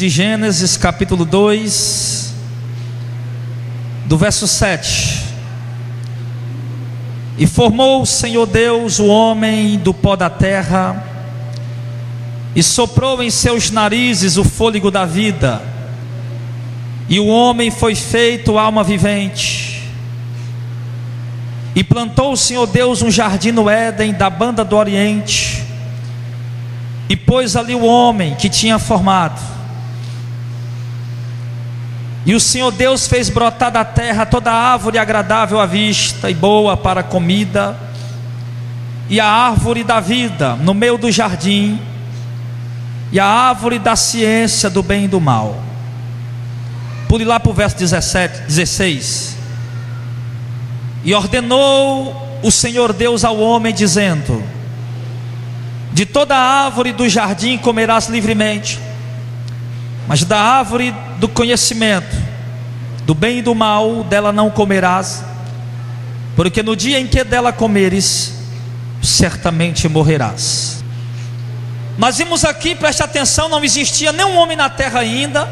De Gênesis capítulo 2, do verso 7. E formou o Senhor Deus o homem do pó da terra, e soprou em seus narizes o fôlego da vida, e o homem foi feito alma vivente. E plantou o Senhor Deus um jardim no Éden da banda do Oriente, e pôs ali o homem que tinha formado. E o Senhor Deus fez brotar da terra toda árvore agradável à vista e boa para a comida, e a árvore da vida no meio do jardim, e a árvore da ciência do bem e do mal. Pule lá para o verso 16. E ordenou o Senhor Deus ao homem, dizendo: de toda árvore do jardim comerás livremente, mas da árvore do conhecimento do bem e do mal dela não comerás, porque no dia em que dela comeres, certamente morrerás. Nós vimos aqui, preste atenção, não existia nenhum homem na terra ainda.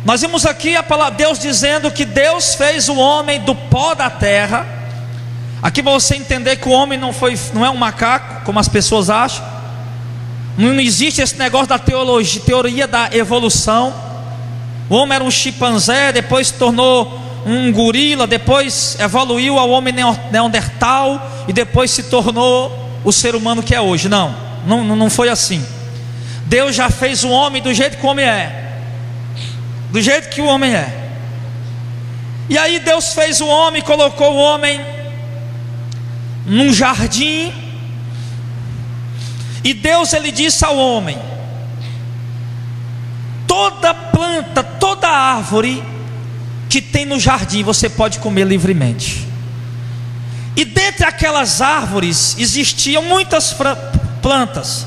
Nós vimos aqui a palavra Deus dizendo que Deus fez o homem do pó da terra. Aqui para você entender que o homem não é um macaco, como as pessoas acham. Não existe esse negócio da teoria da evolução. O homem era um chimpanzé, depois se tornou um gorila, depois evoluiu ao homem neandertal, e depois se tornou o ser humano que é hoje. Não foi assim. Deus já fez o homem do jeito que o homem é, do jeito que o homem é. E aí Deus fez o homem, colocou o homem num jardim. E Deus, ele disse ao homem: toda planta, toda árvore que tem no jardim você pode comer livremente. E dentre aquelas árvores existiam muitas plantas,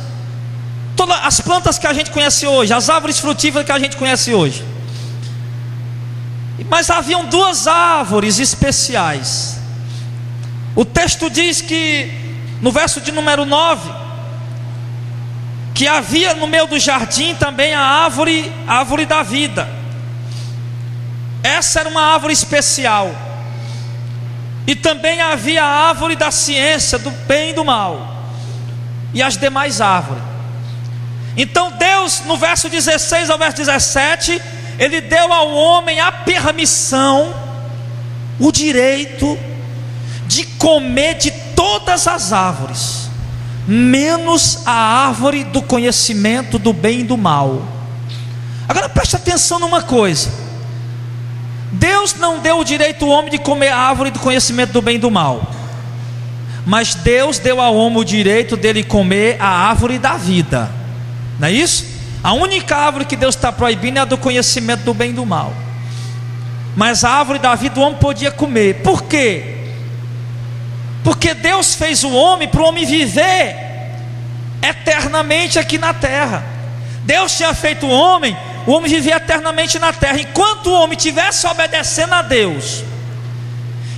todas as plantas que a gente conhece hoje, as árvores frutíferas que a gente conhece hoje. Mas haviam duas árvores especiais. O texto diz que no verso de número 9, que havia no meio do jardim também a árvore da vida. Essa era uma árvore especial. E também havia a árvore da ciência do bem e do mal, e as demais árvores. Então Deus, no verso 16 ao verso 17, ele deu ao homem a permissão, o direito de comer de todas as árvores, menos a árvore do conhecimento do bem e do mal. Agora preste atenção numa coisa: Deus não deu o direito ao homem de comer a árvore do conhecimento do bem e do mal, mas Deus deu ao homem o direito dele comer a árvore da vida. Não é isso? A única árvore que Deus está proibindo é a do conhecimento do bem e do mal, mas a árvore da vida o homem podia comer. Por quê? Porque Deus fez o homem para o homem viver eternamente aqui na terra. Deus tinha feito o homem vivia eternamente na terra. Enquanto o homem estivesse obedecendo a Deus,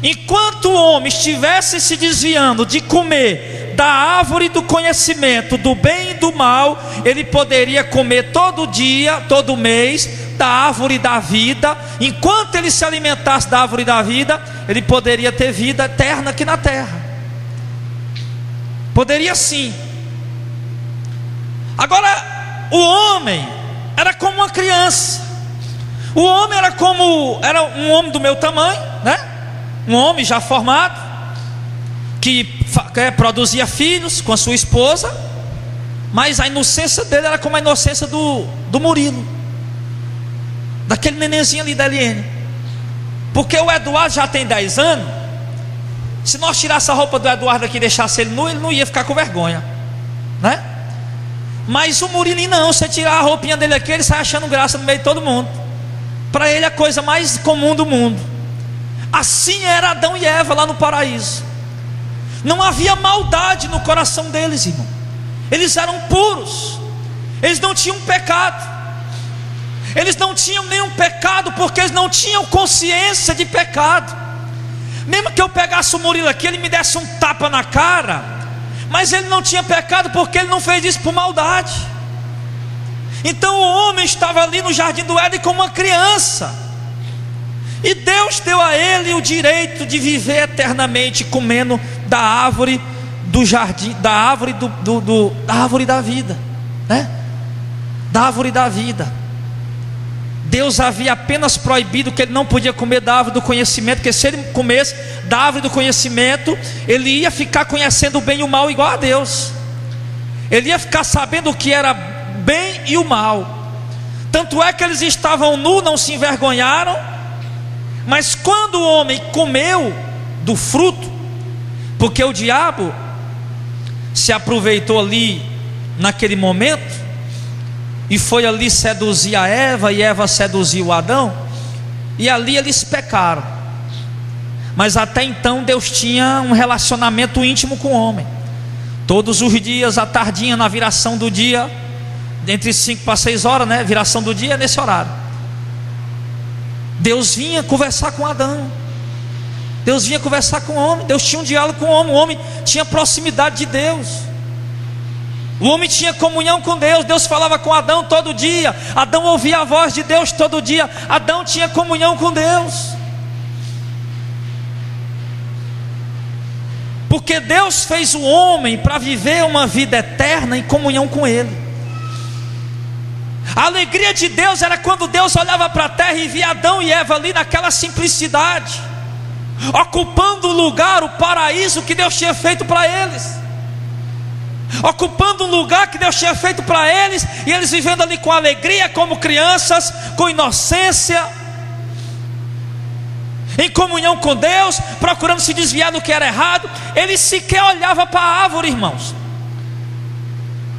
enquanto o homem estivesse se desviando de comer da árvore do conhecimento do bem e do mal, ele poderia comer todo dia, todo mês, da árvore da vida. Enquanto ele se alimentasse da árvore da vida, ele poderia ter vida eterna aqui na terra. Poderia sim. Agora, o homem era como uma criança. O homem era um homem do meu tamanho, né? Um homem já formado, que produzia filhos com a sua esposa, mas a inocência dele era como a inocência do Murilo, daquele nenenzinho ali da Eliane. Porque o Eduardo já tem 10 anos. Se nós tirássemos a roupa do Eduardo aqui e deixasse ele nu, ele não ia ficar com vergonha, né? Mas o Murilinho não, você tirar a roupinha dele aqui, ele sai achando graça no meio de todo mundo. Para ele é a coisa mais comum do mundo. Assim era Adão e Eva lá no paraíso. Não havia maldade no coração deles, irmão. Eles eram puros. Eles não tinham pecado. Eles não tinham nenhum pecado, porque eles não tinham consciência de pecado. Mesmo que eu pegasse o Murilo aqui, ele me desse um tapa na cara, mas ele não tinha pecado, porque ele não fez isso por maldade. Então o homem estava ali no jardim do Éden como uma criança, e Deus deu a ele o direito de viver eternamente comendo da árvore do jardim, da árvore da árvore da vida, né? Da árvore da vida. Deus havia apenas proibido que ele não podia comer da árvore do conhecimento, porque se ele comesse da árvore do conhecimento, ele ia ficar conhecendo o bem e o mal igual a Deus. Ele ia ficar sabendo o que era bem e o mal. Tanto é que eles estavam nus, não se envergonharam. Mas quando o homem comeu do fruto, porque o diabo se aproveitou ali naquele momento e foi ali seduzir a Eva, e Eva seduziu o Adão, e ali eles pecaram. Mas até então Deus tinha um relacionamento íntimo com o homem. Todos os dias, à tardinha, na viração do dia, entre 5 para 6 horas, né? Viração do dia é nesse horário. Deus vinha conversar com Adão. Deus vinha conversar com o homem. Deus tinha um diálogo com o homem. O homem tinha proximidade de Deus. O homem tinha comunhão com Deus. Deus falava com Adão todo dia. Adão ouvia a voz de Deus todo dia. Adão tinha comunhão com Deus. Porque Deus fez o homem para viver uma vida eterna em comunhão com Ele. A alegria de Deus era quando Deus olhava para a terra e via Adão e Eva ali naquela simplicidade, ocupando o lugar, o paraíso que Deus tinha feito para eles, ocupando um lugar que Deus tinha feito para eles, e eles vivendo ali com alegria, como crianças, com inocência, em comunhão com Deus, procurando se desviar do que era errado. Ele sequer olhava para a árvore, irmãos.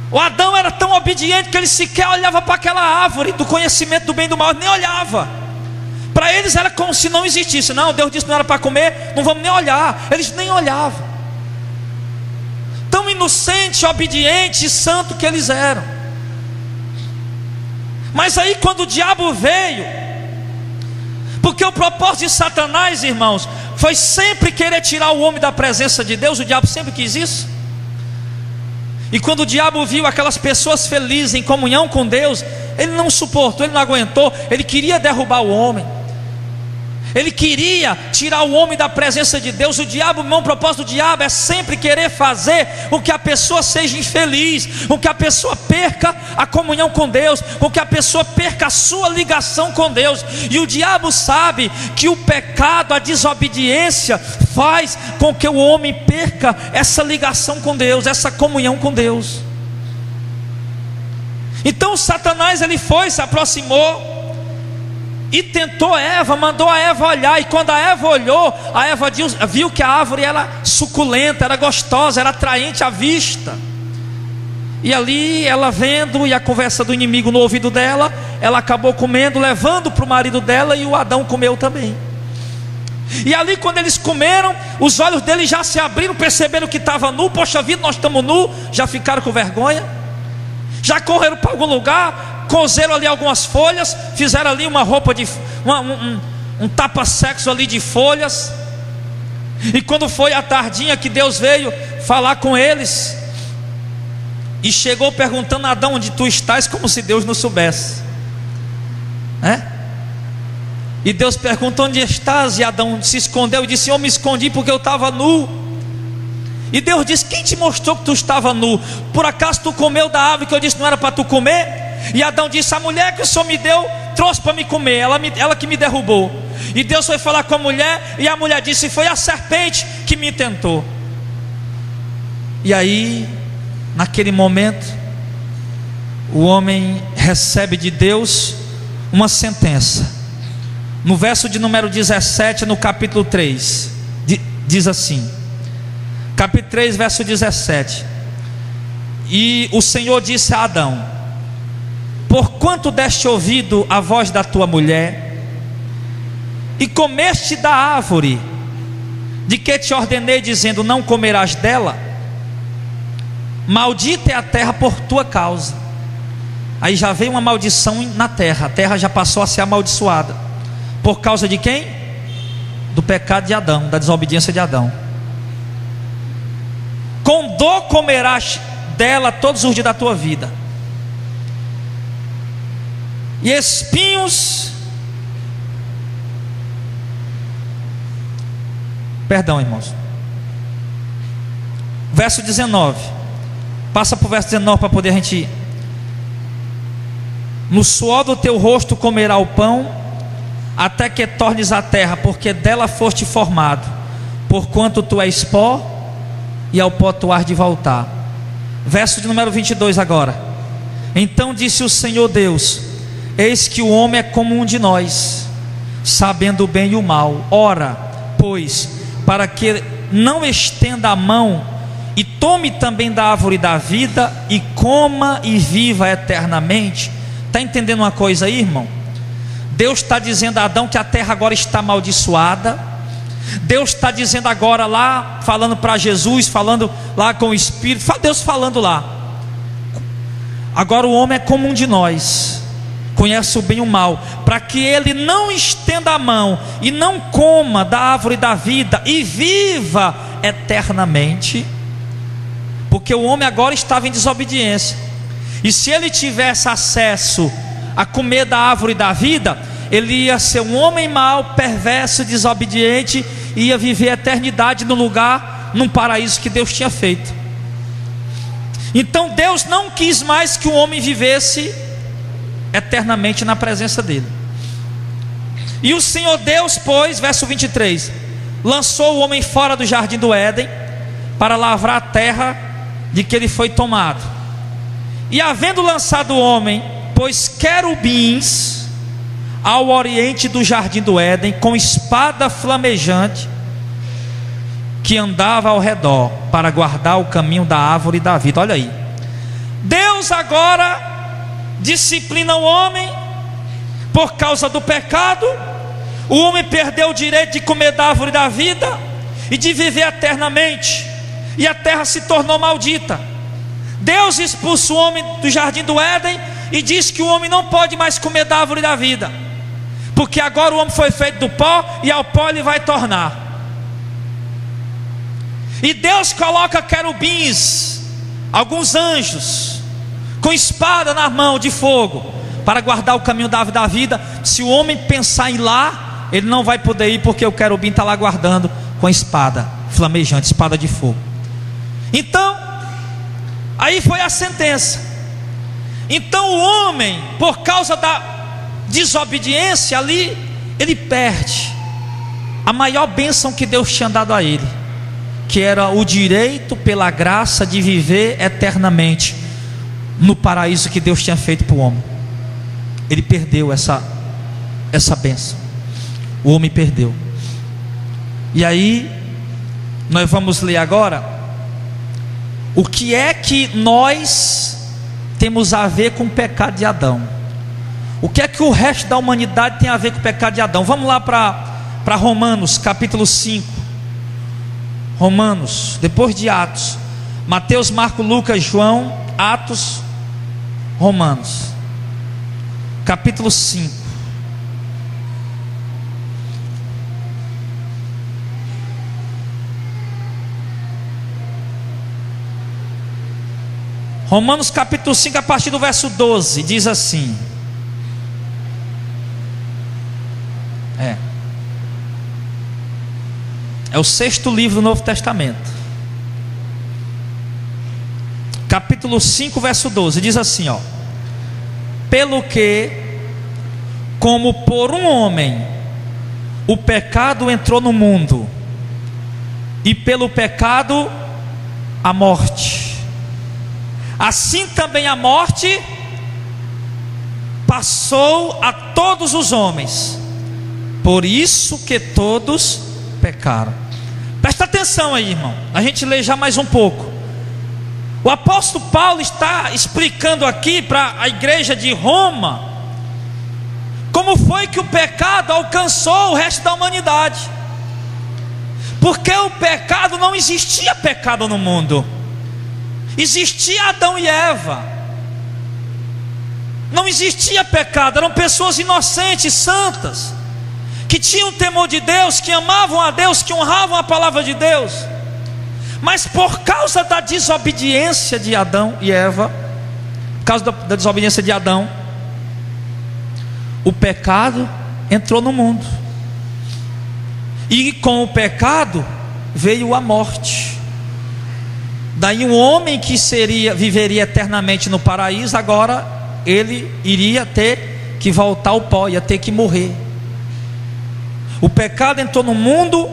O Adão era tão obediente que ele sequer olhava para aquela árvore do conhecimento do bem e do mal, nem olhava. Para eles era como se não existisse. Não, Deus disse que não era para comer, não vamos nem olhar. Eles nem olhavam. Tão inocente, obediente e santo que eles eram. Mas aí quando o diabo veio, porque o propósito de Satanás, irmãos, foi sempre querer tirar o homem da presença de Deus. O diabo sempre quis isso. E quando o diabo viu aquelas pessoas felizes em comunhão com Deus, ele não suportou, ele não aguentou, ele queria derrubar o homem. Ele queria tirar o homem da presença de Deus. O diabo, irmão, o propósito do diabo é sempre querer fazer com que a pessoa seja infeliz, com que a pessoa perca a comunhão com Deus, com que a pessoa perca a sua ligação com Deus. E o diabo sabe que o pecado, a desobediência, faz com que o homem perca essa ligação com Deus, essa comunhão com Deus. Então Satanás, ele foi, se aproximou e tentou Eva, mandou a Eva olhar. E quando a Eva olhou, a Eva viu que a árvore era suculenta, era gostosa, era atraente à vista. E ali ela vendo, e a conversa do inimigo no ouvido dela, ela acabou comendo, levando para o marido dela, e o Adão comeu também. E ali quando eles comeram, os olhos deles já se abriram, perceberam que estava nu. Poxa vida, nós estamos nu. Já ficaram com vergonha, já correram para algum lugar, cozeram ali algumas folhas, fizeram ali uma roupa de um tapa-sexo ali de folhas. E quando foi a tardinha que Deus veio falar com eles, e chegou perguntando a Adão: onde tu estás? Como se Deus não soubesse, né? E Deus perguntou: onde estás? E Adão se escondeu e disse: eu me escondi porque eu estava nu. E Deus disse: quem te mostrou que tu estava nu? Por acaso tu comeu da árvore que eu disse que não era para tu comer? E Adão disse: a mulher que o Senhor me deu trouxe para me comer, ela que me derrubou. E Deus foi falar com a mulher, e a mulher disse: foi a serpente que me tentou. E aí, naquele momento, o homem recebe de Deus uma sentença. No verso de número 17, no capítulo 3, diz assim, capítulo 3, verso 17: e o Senhor disse a Adão: porquanto deste ouvido à voz da tua mulher, e comeste da árvore de que te ordenei, dizendo: não comerás dela, maldita é a terra por tua causa. Aí já veio uma maldição na terra, a terra já passou a ser amaldiçoada. Por causa de quem? Do pecado de Adão, da desobediência de Adão. Com dor comerás dela todos os dias da tua vida. e espinhos. Perdão, irmãos. Verso 19. Passa para o verso 19 para poder a gente ir. No suor do teu rosto comerá o pão, até que tornes a terra, porque dela foste formado. Porquanto tu és pó, e ao pó tu hás de voltar. Verso de número 22 agora. Então disse o Senhor Deus: eis que o homem é como um de nós, sabendo o bem e o mal. Ora, pois, para que não estenda a mão e tome também da árvore da vida e coma e viva eternamente. Está entendendo uma coisa aí, irmão? Deus está dizendo a Adão que a terra agora está amaldiçoada. Deus está dizendo agora lá, falando para Jesus, falando lá com o Espírito, Deus falando lá. Agora o homem é como um de nós, conhece o bem e o mal, para que ele não estenda a mão e não coma da árvore da vida e viva eternamente. Porque o homem agora estava em desobediência, e se ele tivesse acesso a comer da árvore da vida, ele ia ser um homem mau, perverso, desobediente, e ia viver a eternidade no lugar, num paraíso que Deus tinha feito. Então Deus não quis mais que o homem vivesse eternamente na presença dele. E o Senhor Deus, pois, verso 23, lançou o homem fora do jardim do Éden, para lavrar a terra de que ele foi tomado. E havendo lançado o homem, pôs querubins ao oriente do jardim do Éden, com espada flamejante, que andava ao redor, para guardar o caminho da árvore da vida. Olha aí, Deus agora disciplina o homem por causa do pecado. O homem perdeu o direito de comer da árvore da vida e de viver eternamente, e a terra se tornou maldita. Deus expulsa o homem do jardim do Éden e diz que o homem não pode mais comer da árvore da vida, porque agora o homem foi feito do pó, e ao pó ele vai tornar. E Deus coloca querubins, alguns anjos, com espada na mão de fogo, para guardar o caminho da árvore da vida. Se o homem pensar em ir lá, ele não vai poder ir, porque o querubim está lá guardando com a espada flamejante, espada de fogo. Então, aí foi a sentença. Então o homem, por causa da desobediência ali, ele perde a maior bênção que Deus tinha dado a ele, que era o direito pela graça de viver eternamente no paraíso que Deus tinha feito para o homem. Ele perdeu essa bênção. O homem perdeu. E aí nós vamos ler agora o que é que nós temos a ver com o pecado de Adão. O que é que o resto da humanidade tem a ver com o pecado de Adão? Vamos lá para Romanos capítulo 5. Romanos, depois de Atos, Mateus, Marcos, Lucas, João, Atos, Romanos capítulo 5. Romanos capítulo 5, a partir do verso 12, diz assim: é o 6º livro do Novo Testamento. Capítulo 5, verso 12, diz assim, ó: pelo que, como por um homem o pecado entrou no mundo, e pelo pecado a morte, assim também a morte passou a todos os homens, por isso que todos pecaram. Presta atenção aí, irmão, a gente lê já mais um pouco. O apóstolo Paulo está explicando aqui para a igreja de Roma como foi que o pecado alcançou o resto da humanidade. Porque o pecado, não existia pecado no mundo, existia Adão e Eva. Não existia pecado, eram pessoas inocentes, santas, que tinham temor de Deus, que amavam a Deus, que honravam a palavra de Deus. Mas por causa da desobediência de Adão e Eva, por causa da desobediência de Adão, o pecado entrou no mundo, e com o pecado veio a morte. Daí um homem que viveria eternamente no paraíso, agora ele iria ter que voltar ao pó, ia ter que morrer. O pecado entrou no mundo,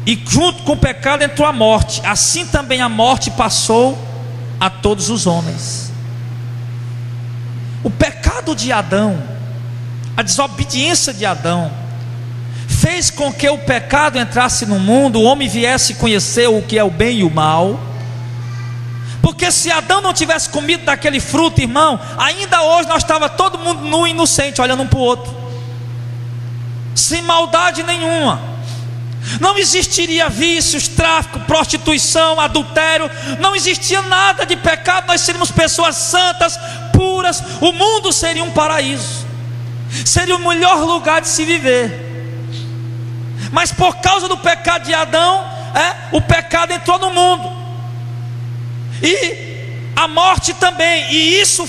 e junto com o pecado entrou a morte. Assim também a morte passou a todos os homens. O pecado de Adão, a desobediência de Adão, fez com que o pecado entrasse no mundo, o homem viesse conhecer o que é o bem e o mal. Porque se Adão não tivesse comido daquele fruto, irmão, ainda hoje nós estava todo mundo nu e inocente, olhando um para o outro, sem maldade nenhuma. Não existiria vícios, tráfico, prostituição, adultério, não existia nada de pecado. Nós seríamos pessoas santas, puras. O mundo seria um paraíso, seria o melhor lugar de se viver. Mas por causa do pecado de Adão, o pecado entrou no mundo, e a morte também, e isso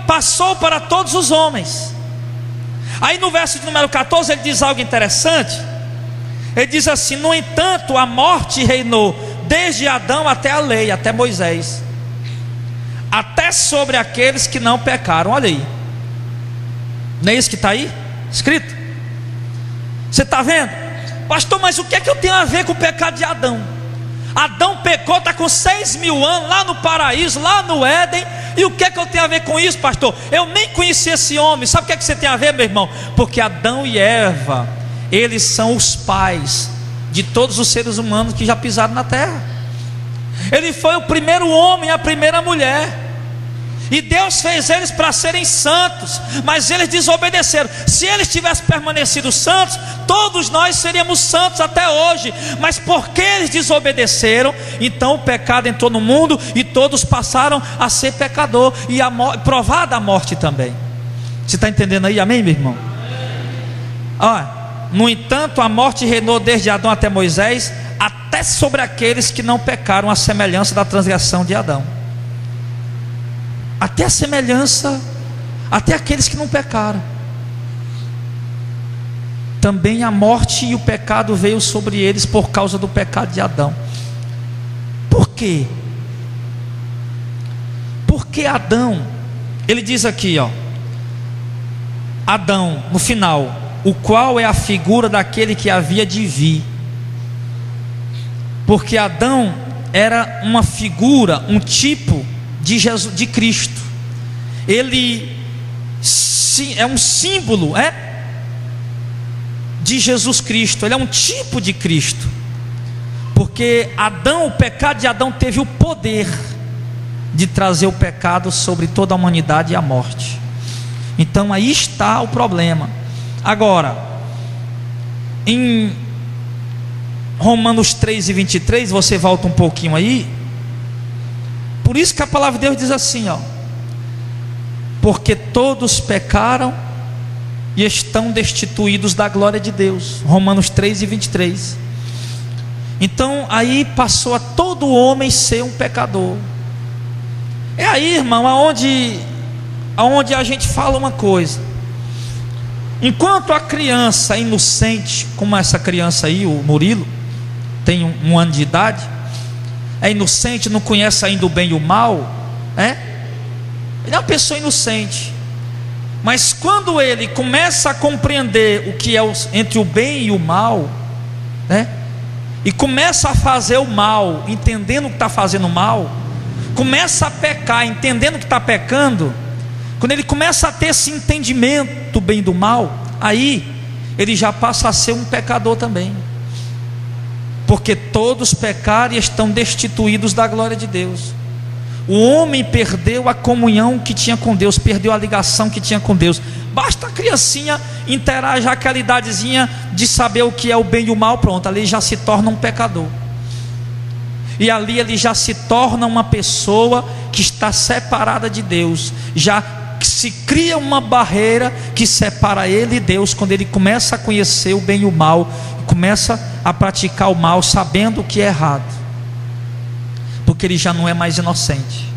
passou para todos os homens. Aí no verso de número 14 ele diz algo interessante. Ele diz assim: no entanto a morte reinou desde Adão até a lei, até Moisés, até sobre aqueles que não pecaram. Olha aí, não é isso que está aí escrito? Você está vendo? Pastor, mas o que é que eu tenho a ver com o pecado de Adão? Adão pecou, está com 6.000 anos lá no paraíso, lá no Éden. E o que é que eu tenho a ver com isso, pastor? Eu nem conheci esse homem. Sabe o que é que você tem a ver, meu irmão? Porque Adão e Eva, eles são os pais de todos os seres humanos que já pisaram na terra. Ele foi o primeiro homem, a primeira mulher, e Deus fez eles para serem santos, mas eles desobedeceram. Se eles tivessem permanecido santos, todos nós seríamos santos até hoje. Mas porque eles desobedeceram, então o pecado entrou no mundo, e todos passaram a ser pecador, e provada a morte também. Você está entendendo aí? Amém, meu irmão? Olha, no entanto a morte reinou desde Adão até Moisés, até sobre aqueles que não pecaram, a semelhança da transgressão de Adão. Até a semelhança, até aqueles que não pecaram. Também a morte e o pecado veio sobre eles por causa do pecado de Adão. Por quê? Porque Adão, ele diz aqui, Adão, no final, o qual é a figura daquele que havia de vir. Porque Adão era uma figura, um tipo de Jesus, de Cristo. Ele é um símbolo, de Jesus Cristo. Ele é um tipo de Cristo. Porque Adão, o pecado de Adão teve o poder de trazer o pecado sobre toda a humanidade e a morte. Então aí está o problema. Agora, em Romanos 3:23, você volta um pouquinho aí. Por isso que a palavra de Deus diz assim, porque todos pecaram e estão destituídos da glória de Deus. Romanos 3:23. Então aí passou a todo homem ser um pecador. É aí, irmão, aonde a gente fala uma coisa. Enquanto a criança inocente, como essa criança aí, o Murilo, tem um ano de idade, é inocente, não conhece ainda o bem e o mal, ele é uma pessoa inocente. Mas quando ele começa a compreender o que é entre o bem e o mal, e começa a fazer o mal, entendendo que está fazendo mal, começa a pecar, entendendo que está pecando, quando ele começa a ter esse entendimento do bem e do mal, aí ele já passa a ser um pecador também. Porque todos pecaram e estão destituídos da glória de Deus. O homem perdeu a comunhão que tinha com Deus, perdeu a ligação que tinha com Deus. Basta a criancinha interagir aquela idadezinha de saber o que é o bem e o mal, pronto, ali já se torna um pecador. E ali ele já se torna uma pessoa que está separada de Deus. Já se cria uma barreira que separa ele e Deus, quando ele começa a conhecer o bem e o mal, começa a praticar o mal sabendo o que é errado, porque ele já não é mais inocente.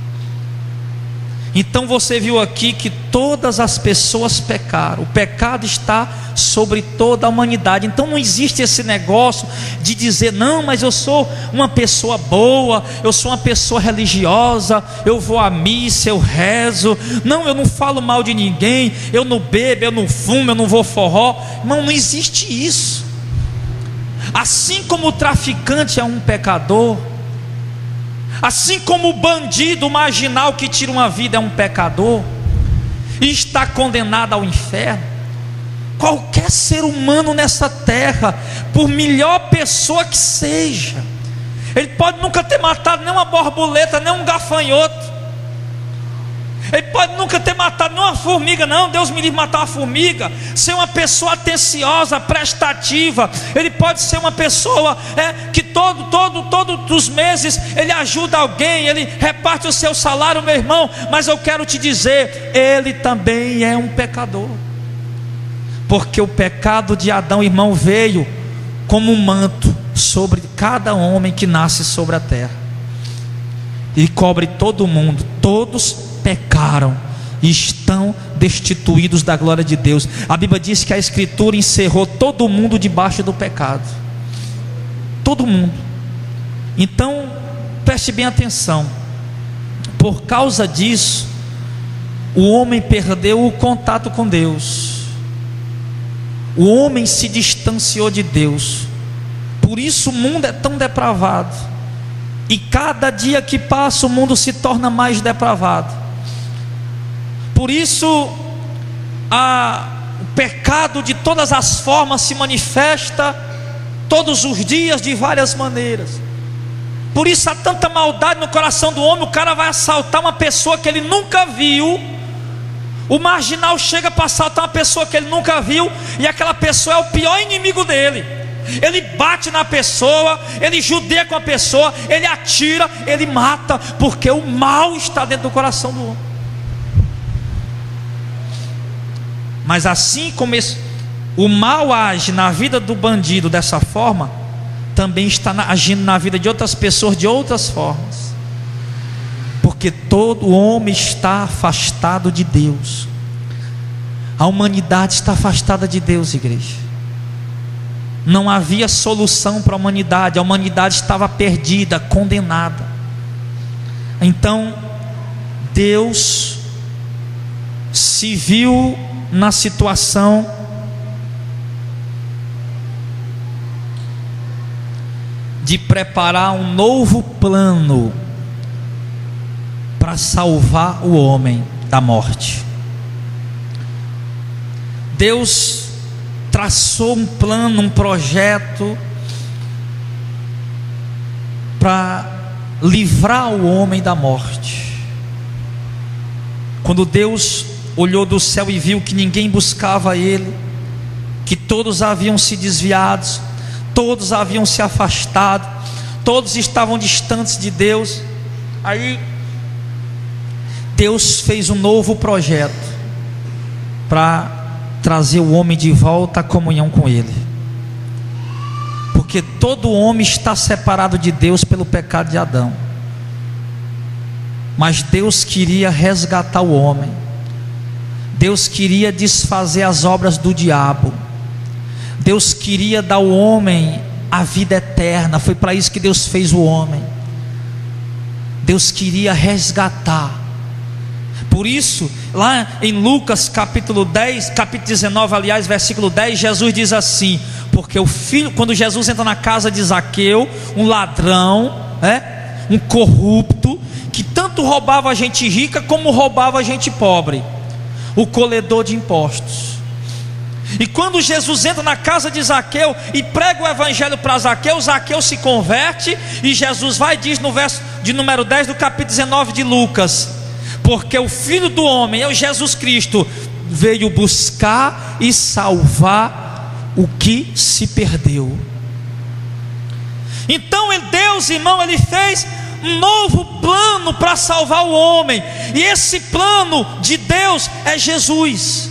Então você viu aqui que todas as pessoas pecaram, o pecado está sobre toda a humanidade. Então não existe esse negócio de dizer, não, mas eu sou uma pessoa boa, eu sou uma pessoa religiosa, eu vou à missa, eu rezo, não, eu não falo mal de ninguém, eu não bebo, eu não fumo, eu não vou forró. Irmão, não existe isso. Assim como o traficante é um pecador, assim como o bandido, o marginal que tira uma vida é um pecador e está condenado ao inferno, qualquer ser humano nessa terra, por melhor pessoa que seja, ele pode nunca ter matado nem uma borboleta, nem um gafanhoto, ele pode nunca ter matado nem uma formiga, não, Deus me livre matar uma formiga, ser uma pessoa atenciosa, prestativa, ele pode ser uma pessoa que todos os meses ele ajuda alguém, ele reparte o seu salário, meu irmão, mas eu quero te dizer, ele também é um pecador, porque o pecado de Adão, irmão, veio como um manto sobre cada homem que nasce sobre a terra, e cobre todo mundo, todos pecaram e estão destituídos da glória de Deus. A Bíblia diz que a Escritura encerrou todo mundo debaixo do pecado, todo mundo. Então preste bem atenção, por causa disso o homem perdeu o contato com Deus, o homem se distanciou de Deus, por isso o mundo é tão depravado, e cada dia que passa o mundo se torna mais depravado. Por isso o pecado de todas as formas se manifesta todos os dias de várias maneiras. Por isso há tanta maldade no coração do homem. O cara vai assaltar uma pessoa que ele nunca viu, o marginal chega para assaltar uma pessoa que ele nunca viu, e aquela pessoa é o pior inimigo dele. Ele bate na pessoa, ele judia com a pessoa, ele atira, ele mata, porque o mal está dentro do coração do homem. Mas assim como o mal age na vida do bandido dessa forma, também está agindo na vida de outras pessoas de outras formas, porque todo homem está afastado de Deus. A humanidade está afastada de Deus, igreja. Não havia solução para a humanidade estava perdida, condenada. Então Deus se viu na situação de preparar um novo plano para salvar o homem da morte. Deus traçou um plano, um projeto para livrar o homem da morte. Quando Deus olhou do céu e viu que ninguém buscava Ele, que todos haviam se desviado, todos haviam se afastado, todos estavam distantes de Deus, aí Deus fez um novo projeto para trazer o homem de volta à comunhão com Ele, porque todo homem está separado de Deus pelo pecado de Adão, mas Deus queria resgatar o homem, Deus queria desfazer as obras do diabo, Deus queria dar ao homem a vida eterna, foi para isso que Deus fez o homem, Deus queria resgatar. Por isso, lá em Lucas capítulo 10, capítulo 19, aliás, versículo 10, Jesus diz assim: porque o filho, quando Jesus entra na casa de Zaqueu, um ladrão, um corrupto, que tanto roubava a gente rica como roubava a gente pobre, o colhedor de impostos. E quando Jesus entra na casa de Zaqueu e prega o evangelho para Zaqueu, Zaqueu se converte, e Jesus vai e diz no verso de número 10 do capítulo 19 de Lucas: porque o Filho do Homem, é o Jesus Cristo, veio buscar e salvar o que se perdeu. Então Deus, irmão, Ele fez um novo plano para salvar o homem, e esse plano de Deus é Jesus.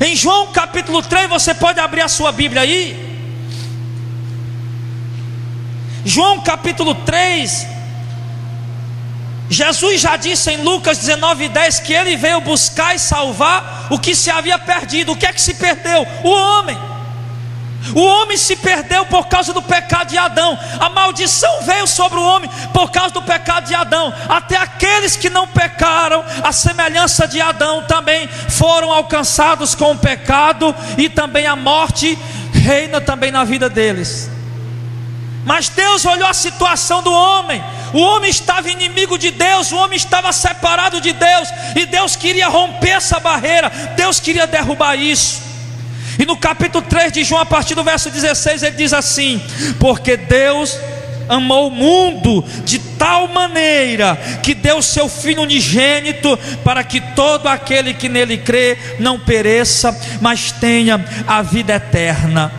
Em João capítulo 3, você pode abrir a sua Bíblia aí, João capítulo 3, Jesus já disse em Lucas 19:10 que ele veio buscar e salvar o que se havia perdido. O que é que se perdeu? O homem. O homem se perdeu por causa do pecado de Adão. A maldição veio sobre o homem por causa do pecado de Adão. Até aqueles que não pecaram, a semelhança de Adão, também foram alcançados com o pecado, e também a morte reina também na vida deles. Mas Deus olhou a situação do homem. O homem estava inimigo de Deus, o homem estava separado de Deus, e Deus queria romper essa barreira, Deus queria derrubar isso. E no capítulo 3 de João, a partir do verso 16, ele diz assim: porque Deus amou o mundo de tal maneira que deu seu Filho unigênito, para que todo aquele que nele crê não pereça, mas tenha a vida eterna.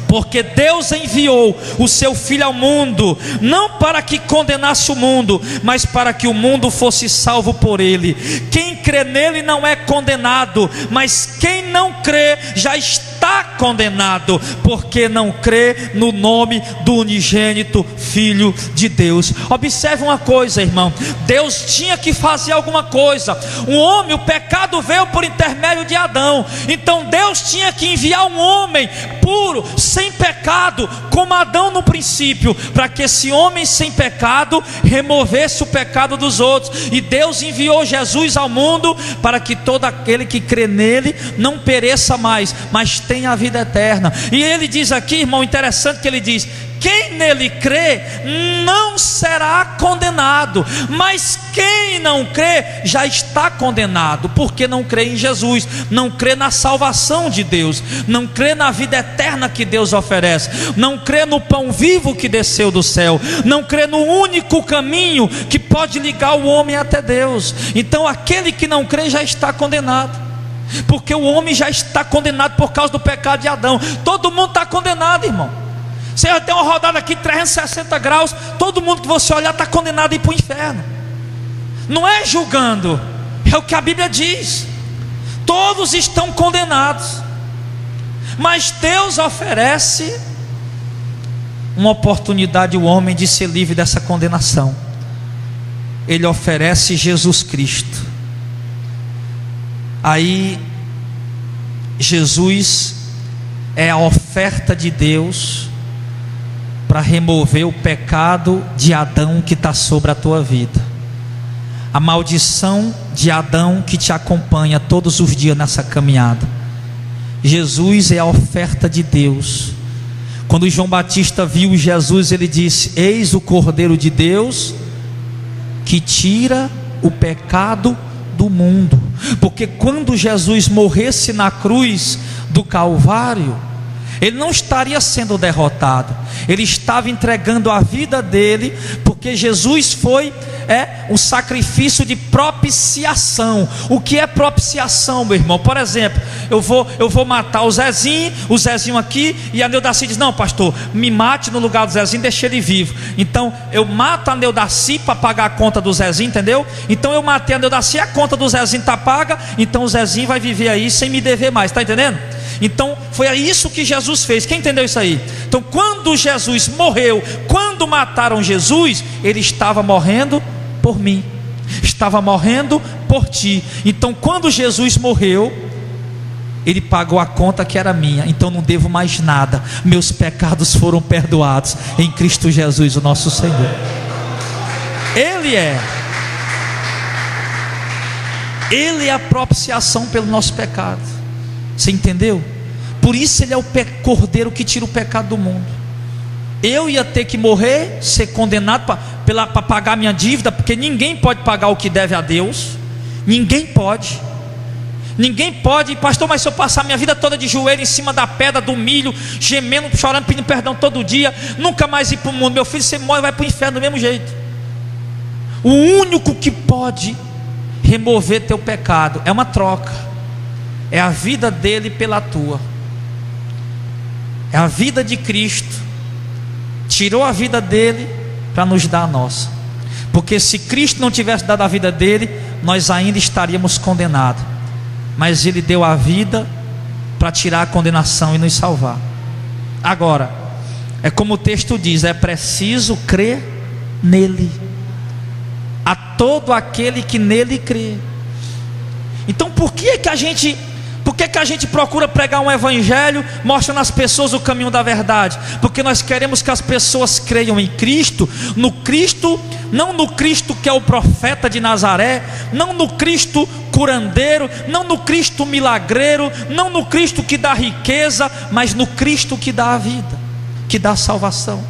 Porque Deus enviou o seu Filho ao mundo, não para que condenasse o mundo, mas para que o mundo fosse salvo por ele. Quem crê nele não é condenado, mas quem não crê já está condenado, porque não crê no nome do unigênito Filho de Deus. Observe uma coisa, irmão: Deus tinha que fazer alguma coisa. O homem, o pecado veio por intermédio de Adão, então Deus tinha que enviar um homem puro, sem pecado, como Adão no princípio, para que esse homem sem pecado removesse o pecado dos outros. E Deus enviou Jesus ao mundo para que todo aquele que crê nele não pereça mais, mas tenha a vida eterna. E ele diz aqui, irmão, interessante que ele diz: quem nele crê não será condenado, mas quem não crê já está condenado, porque não crê em Jesus, não crê na salvação de Deus, não crê na vida eterna que Deus oferece, não crê no pão vivo que desceu do céu, não crê no único caminho que pode ligar o homem até Deus. Então aquele que não crê já está condenado, porque o homem já está condenado por causa do pecado de Adão. Todo mundo está condenado, irmão. Você vai ter uma rodada aqui 360 graus, todo mundo que você olhar está condenado a ir para o inferno. Não é julgando, é o que a Bíblia diz. Todos estão condenados, mas Deus oferece uma oportunidade ao homem de ser livre dessa condenação. Ele oferece Jesus Cristo. Aí Jesus é a oferta de Deus para remover o pecado de Adão que está sobre a tua vida, a maldição de Adão que te acompanha todos os dias nessa caminhada. Jesus é a oferta de Deus. Quando João Batista viu Jesus, ele disse: eis o Cordeiro de Deus que tira o pecado do mundo. Porque quando Jesus morresse na cruz do Calvário, ele não estaria sendo derrotado, ele estava entregando a vida dele, porque Jesus foi um sacrifício de propiciação. O que é propiciação, meu irmão? Por exemplo, eu vou matar o Zezinho aqui, e a Neudaci diz: não, pastor, me mate no lugar do Zezinho, deixe ele vivo. Então eu mato a Neudaci para pagar a conta do Zezinho, entendeu? Então eu matei a Neudaci, a conta do Zezinho está paga, então o Zezinho vai viver aí sem me dever mais, está entendendo? Então foi isso que Jesus fez. Quem entendeu isso aí? Então quando Jesus morreu, quando mataram Jesus, ele estava morrendo por mim, estava morrendo por ti. Então quando Jesus morreu, ele pagou a conta que era minha. Então não devo mais nada, meus pecados foram perdoados em Cristo Jesus, o nosso Senhor. Ele é a propiciação pelo nosso pecado. Você entendeu? Por isso ele é o Cordeiro que tira o pecado do mundo. Eu ia ter que morrer, ser condenado para pagar minha dívida, porque ninguém pode pagar o que deve a Deus. Ninguém pode. Ninguém pode, pastor, mas se eu passar minha vida toda de joelho em cima da pedra, do milho, gemendo, chorando, pedindo perdão todo dia, nunca mais ir para o mundo. Meu filho, você morre e vai para o inferno do mesmo jeito. O único que pode remover teu pecado é uma troca, é a vida dele pela tua. É a vida de Cristo. Tirou a vida dele para nos dar a nossa. Porque se Cristo não tivesse dado a vida dele, nós ainda estaríamos condenados. Mas ele deu a vida para tirar a condenação e nos salvar. Agora, é como o texto diz: é preciso crer nele. a todo aquele que nele crê. Então por que a gente procura pregar um evangelho mostrando às pessoas o caminho da verdade? Porque nós queremos que as pessoas creiam em Cristo, não no Cristo que é o profeta de Nazaré, não no Cristo curandeiro, não no Cristo milagreiro, não no Cristo que dá riqueza, mas no Cristo que dá a vida, que dá a salvação.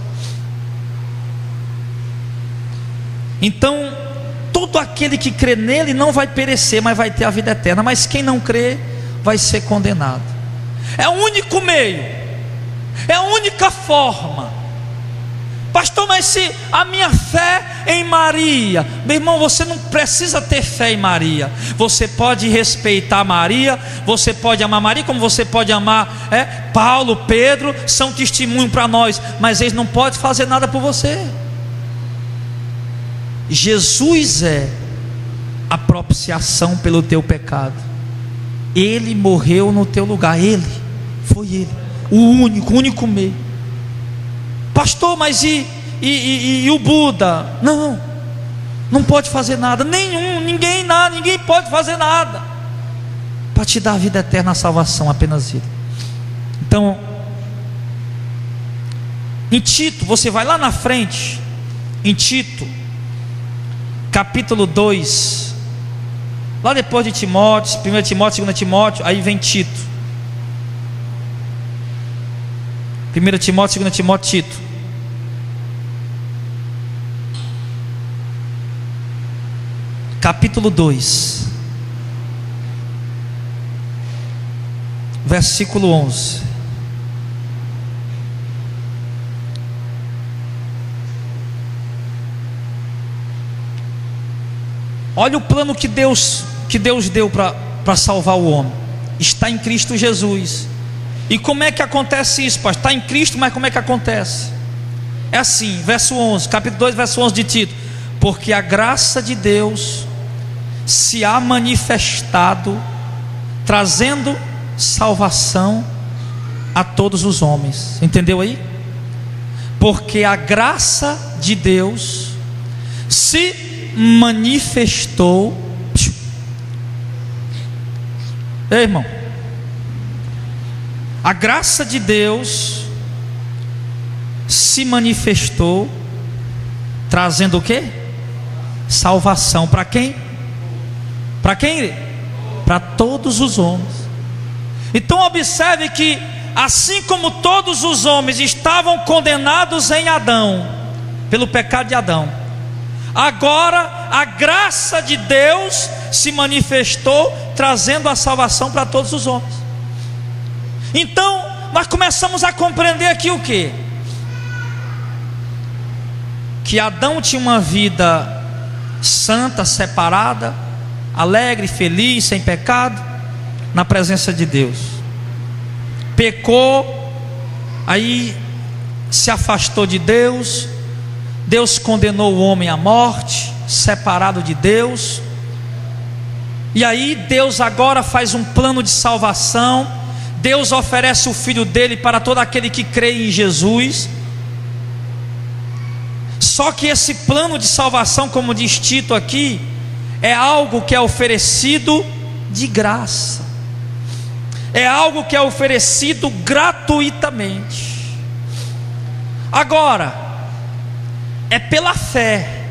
Então, todo aquele que crê nele não vai perecer, mas vai ter a vida eterna. Mas quem não crê vai ser condenado. É o único meio, é a única forma. Pastor, mas se a minha fé em Maria, meu irmão, você não precisa ter fé em Maria. Você pode respeitar Maria, você pode amar Maria, como você pode amar Paulo, Pedro, são testemunho para nós, mas eles não podem fazer nada por você. Jesus é a propiciação pelo teu pecado. Ele morreu no teu lugar. Foi ele, o único meio. Pastor, mas e o Buda? Não pode fazer nada. Ninguém pode fazer nada para te dar a vida eterna, a salvação, apenas ele. Então, em Tito, você vai lá na frente, em Tito capítulo 2, lá depois de Timóteo, 1 Timóteo, 2 Timóteo, aí vem Tito. 1 Timóteo, 2 Timóteo, Tito. Capítulo 2, versículo 11. Olha o plano que Deus deu para salvar o homem. Está em Cristo Jesus. E como é que acontece isso, pastor? Está em Cristo, mas como é que acontece? É assim, verso 11, capítulo 2, verso 11 de Tito. Porque a graça de Deus se há manifestado, trazendo salvação a todos os homens. Entendeu aí? Porque a graça de Deus se manifestou. Ei, irmão, a graça de Deus se manifestou, trazendo o quê? Salvação. Para quem? Para quem? Para todos os homens. Então observe que assim como todos os homens estavam condenados em Adão, pelo pecado de Adão, agora a graça de Deus se manifestou, trazendo a salvação para todos os homens. Então nós começamos a compreender aqui o quê? Que Adão tinha uma vida santa, separada, alegre, feliz, sem pecado, na presença de Deus. Pecou, aí se afastou de Deus. Deus condenou o homem à morte, separado de Deus. E aí Deus agora faz um plano de salvação. Deus oferece o Filho dele para todo aquele que crê em Jesus. Só que esse plano de salvação, como diz Tito aqui, é algo que é oferecido de graça, é algo que é oferecido gratuitamente. Agora, é pela fé,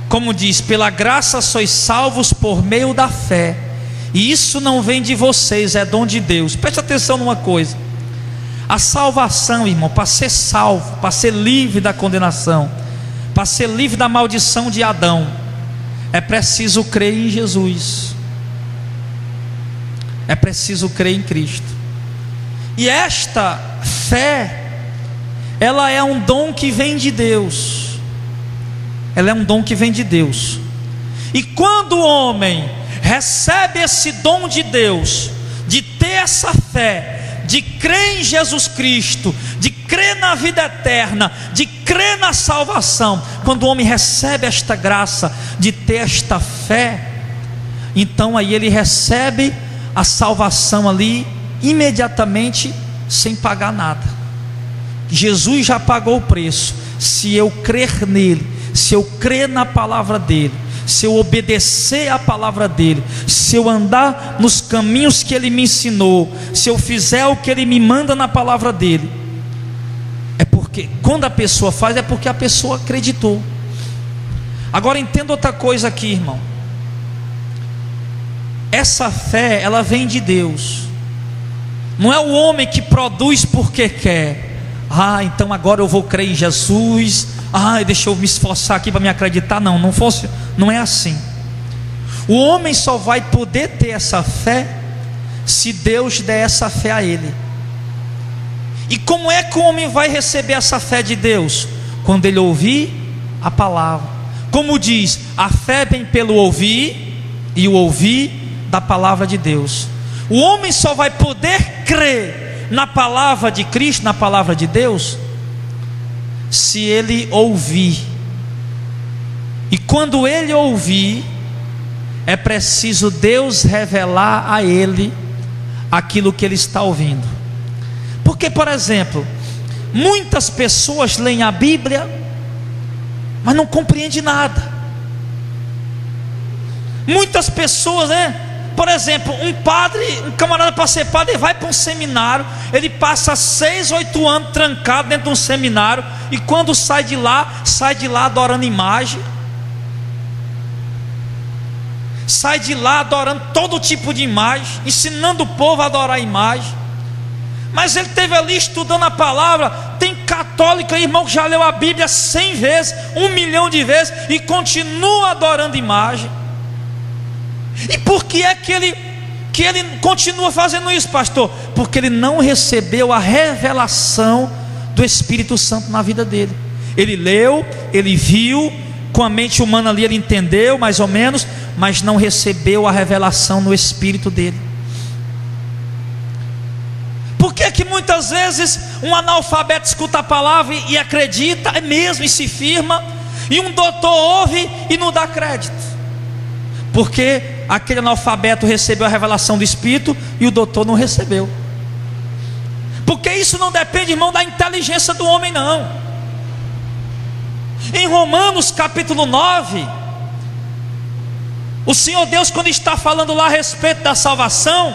como diz, pela graça sois salvos por meio da fé, e isso não vem de vocês, é dom de Deus. Preste atenção numa coisa: a salvação, irmão, para ser salvo, para ser livre da condenação, para ser livre da maldição de Adão, é preciso crer em Jesus, é preciso crer em Cristo. E esta fé, ela é um dom que vem de Deus. Ela é um dom que vem de Deus. E quando o homem recebe esse dom de Deus, de ter essa fé, de crer em Jesus Cristo, de crer na vida eterna, de crer na salvação, quando o homem recebe esta graça de ter esta fé, então aí ele recebe a salvação ali imediatamente, sem pagar nada. Jesus já pagou o preço. Se eu crer nele, se eu crer na palavra dele, se eu obedecer à palavra dele, se eu andar nos caminhos que ele me ensinou, se eu fizer o que ele me manda na palavra dele, é porque quando a pessoa faz, é porque a pessoa acreditou. Agora entenda outra coisa aqui, irmão. Essa fé, ela vem de Deus. Não é o homem que produz porque quer. Então agora eu vou crer em Jesus. Deixa eu me esforçar aqui para me acreditar. Não é assim. O homem só vai poder ter essa fé se Deus der essa fé a ele. E como é que o homem vai receber essa fé de Deus? Quando ele ouvir a palavra. Como diz, a fé vem pelo ouvir, e o ouvir da palavra de Deus. O homem só vai poder crer na palavra de Cristo, na palavra de Deus, se ele ouvir. E quando ele ouvir, é preciso Deus revelar a ele aquilo que ele está ouvindo. Porque, por exemplo, muitas pessoas leem a Bíblia, mas não compreendem nada. Muitas pessoas, por exemplo, um camarada para ser padre, ele vai para um seminário, ele passa 6, 8 anos trancado dentro de um seminário, e quando sai de lá adorando imagem, sai de lá adorando todo tipo de imagem, ensinando o povo a adorar a imagem. Mas ele esteve ali estudando a palavra. Tem católico, irmão, que já leu a Bíblia 100 vezes, 1 milhão de vezes, e continua adorando imagem. E por que é que ele continua fazendo isso, pastor? Porque ele não recebeu a revelação do Espírito Santo na vida dele. Ele leu, ele viu, com a mente humana ali ele entendeu mais ou menos, mas não recebeu a revelação no Espírito dele. Por que muitas vezes um analfabeto escuta a palavra e acredita, é mesmo, e se firma, e um doutor ouve e não dá crédito? Porque aquele analfabeto recebeu a revelação do Espírito e o doutor não recebeu. Porque isso não depende, irmão, da inteligência do homem, não. Em Romanos capítulo 9, o Senhor Deus, quando está falando lá a respeito da salvação,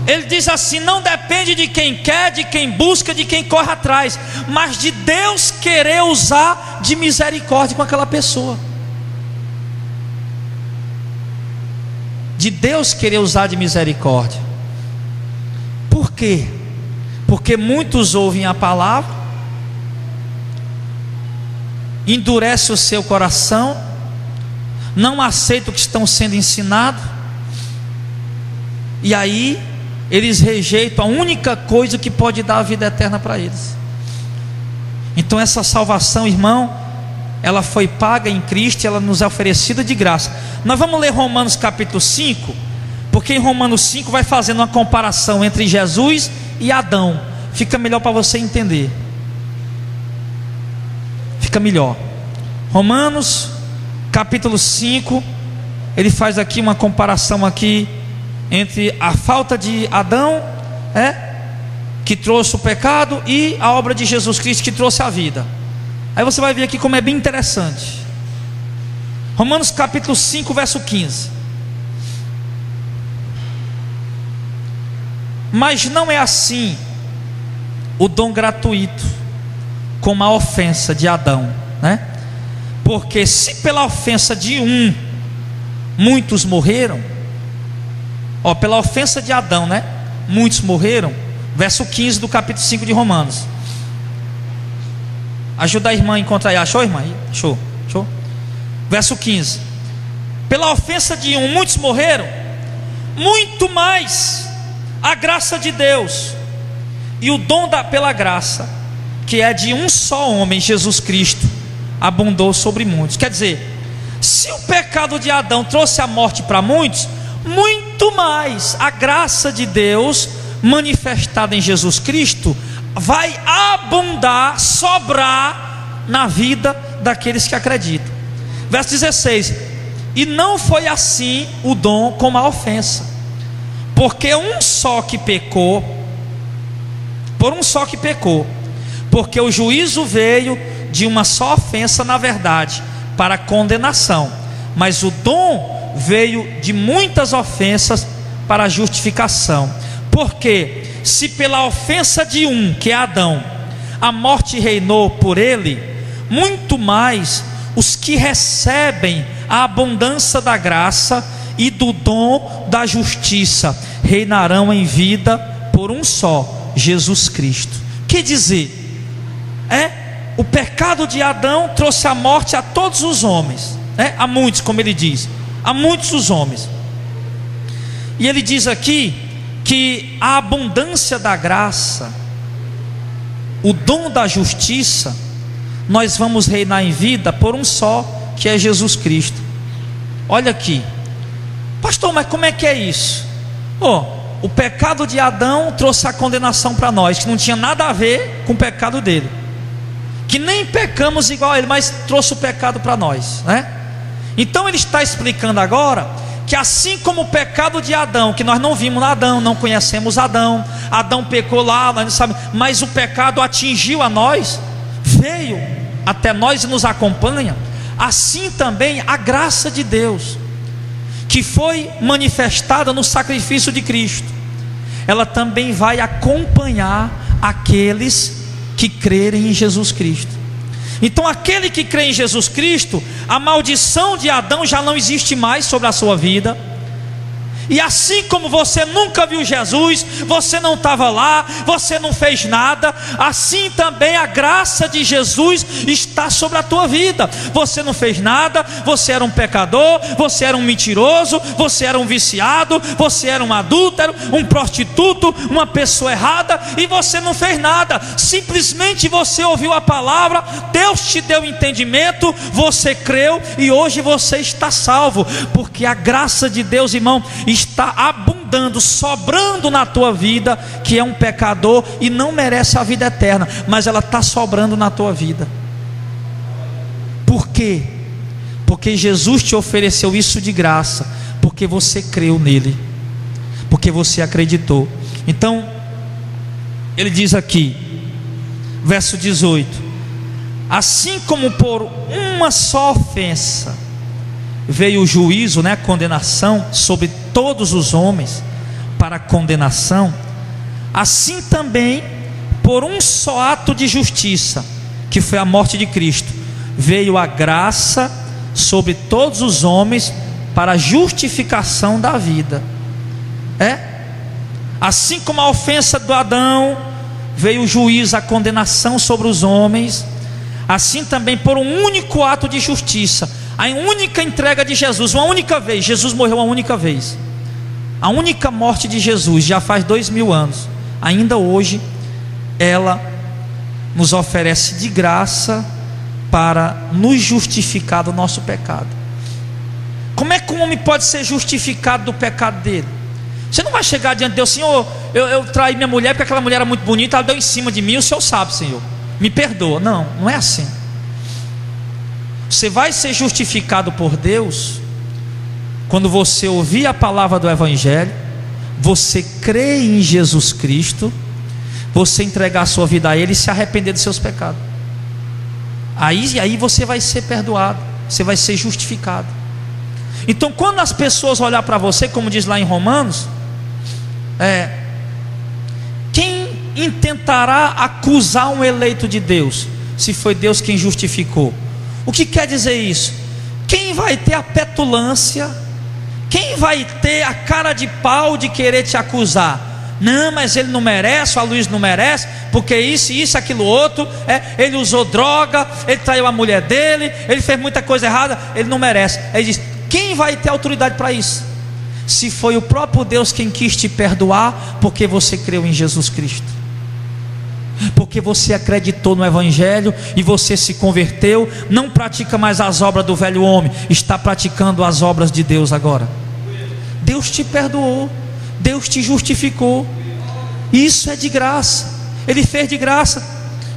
Ele diz assim: não depende de quem quer, de quem busca, de quem corre atrás, mas de Deus querer usar de misericórdia com aquela pessoa. De Deus querer usar de misericórdia. Por quê? Porque muitos ouvem a palavra, endurece o seu coração, não aceita o que estão sendo ensinados, e aí eles rejeitam a única coisa que pode dar a vida eterna para eles. Então essa salvação, irmão, ela foi paga em Cristo, ela nos é oferecida de graça. Nós vamos ler Romanos capítulo 5, porque em Romanos 5 vai fazendo uma comparação entre Jesus e Adão. Fica melhor para você entender. Fica melhor. Romanos capítulo 5, ele faz aqui uma comparação aqui entre a falta de Adão, que trouxe o pecado, e a obra de Jesus Cristo, que trouxe a vida. Aí você vai ver aqui como é bem interessante. Romanos capítulo 5, verso 15. Mas não é assim o dom gratuito, como a ofensa de Adão, Porque se pela ofensa de um muitos morreram, pela ofensa de Adão, muitos morreram. Verso 15 do capítulo 5 de Romanos. Ajuda a irmã a encontrar aí. Achou, irmã? Achou? Verso 15. Pela ofensa de um muitos morreram, muito mais a graça de Deus e o dom pela graça, que é de um só homem, Jesus Cristo, abundou sobre muitos. Quer dizer, se o pecado de Adão trouxe a morte para muitos, muito mais a graça de Deus manifestada em Jesus Cristo vai abundar, sobrar na vida daqueles que acreditam. Verso 16: e não foi assim o dom como a ofensa, porque por um só que pecou, porque o juízo veio de uma só ofensa, na verdade, para condenação, mas o dom veio de muitas ofensas para justificação. Porque se pela ofensa de um, que é Adão, a morte reinou por ele, muito mais os que recebem a abundância da graça e do dom da justiça reinarão em vida por um só, Jesus Cristo. Quer dizer, o pecado de Adão trouxe a morte a todos os homens, a muitos, como ele diz, a muitos os homens. E ele diz aqui que a abundância da graça, o dom da justiça, nós vamos reinar em vida por um só, que é Jesus Cristo. Olha aqui, pastor, mas como é que é isso? O pecado de Adão trouxe a condenação para nós, que não tinha nada a ver com o pecado dele, que nem pecamos igual a ele, mas trouxe o pecado para nós, Então ele está explicando agora que assim como o pecado de Adão, que nós não vimos Adão, não conhecemos Adão, Adão pecou lá, nós não sabemos, mas o pecado atingiu a nós, veio até nós e nos acompanha. Assim também a graça de Deus, que foi manifestada no sacrifício de Cristo, ela também vai acompanhar aqueles que crerem em Jesus Cristo. Então aquele que crê em Jesus Cristo, a maldição de Adão já não existe mais sobre a sua vida. E assim como você nunca viu Jesus, você não estava lá, você não fez nada, assim também a graça de Jesus está sobre a tua vida. Você não fez nada, você era um pecador, você era um mentiroso, você era um viciado, você era um adúltero, um prostituto, uma pessoa errada, e você não fez nada, simplesmente você ouviu a palavra, Deus te deu entendimento, você creu e hoje você está salvo, porque a graça de Deus, irmão, está abundando, sobrando na tua vida, que é um pecador e não merece a vida eterna, mas ela está sobrando na tua vida. Por quê? Porque Jesus te ofereceu isso de graça, porque você creu nele, porque você acreditou. Então ele diz aqui, verso 18: assim como por uma só ofensa veio o juízo, a condenação sobre todos os homens para condenação, assim também por um só ato de justiça, que foi a morte de Cristo, veio a graça sobre todos os homens para a justificação da vida. Assim como a ofensa do Adão veio o juízo, a condenação sobre os homens, assim também por um único ato de justiça, a única entrega de Jesus, uma única vez, Jesus morreu uma única vez, a única morte de Jesus já faz 2000 anos, ainda hoje ela nos oferece de graça para nos justificar do nosso pecado. Como é que um homem pode ser justificado do pecado dele? Você não vai chegar diante de Deus, Senhor, eu traí minha mulher porque aquela mulher era muito bonita, ela deu em cima de mim, o Senhor sabe, Senhor, me perdoa. Não, não é assim. Você vai ser justificado por Deus quando você ouvir a palavra do Evangelho, você crê em Jesus Cristo, você entregar a sua vida a Ele e se arrepender dos seus pecados. Aí você vai ser perdoado, você vai ser justificado. Então quando as pessoas olhar para você, como diz lá em Romanos, quem intentará acusar um eleito de Deus, se foi Deus quem justificou? O que quer dizer isso? Quem vai ter a petulância, quem vai ter a cara de pau de querer te acusar? Não, mas ele não merece, a Luiz não merece, porque isso, aquilo outro, ele usou droga, ele traiu a mulher dele, ele fez muita coisa errada, ele não merece. Ele diz: quem vai ter autoridade para isso? Se foi o próprio Deus quem quis te perdoar, porque você creu em Jesus Cristo, porque você acreditou no Evangelho e você se converteu, não pratica mais as obras do velho homem, está praticando as obras de Deus agora. Deus te perdoou, Deus te justificou, isso é de graça, Ele fez de graça,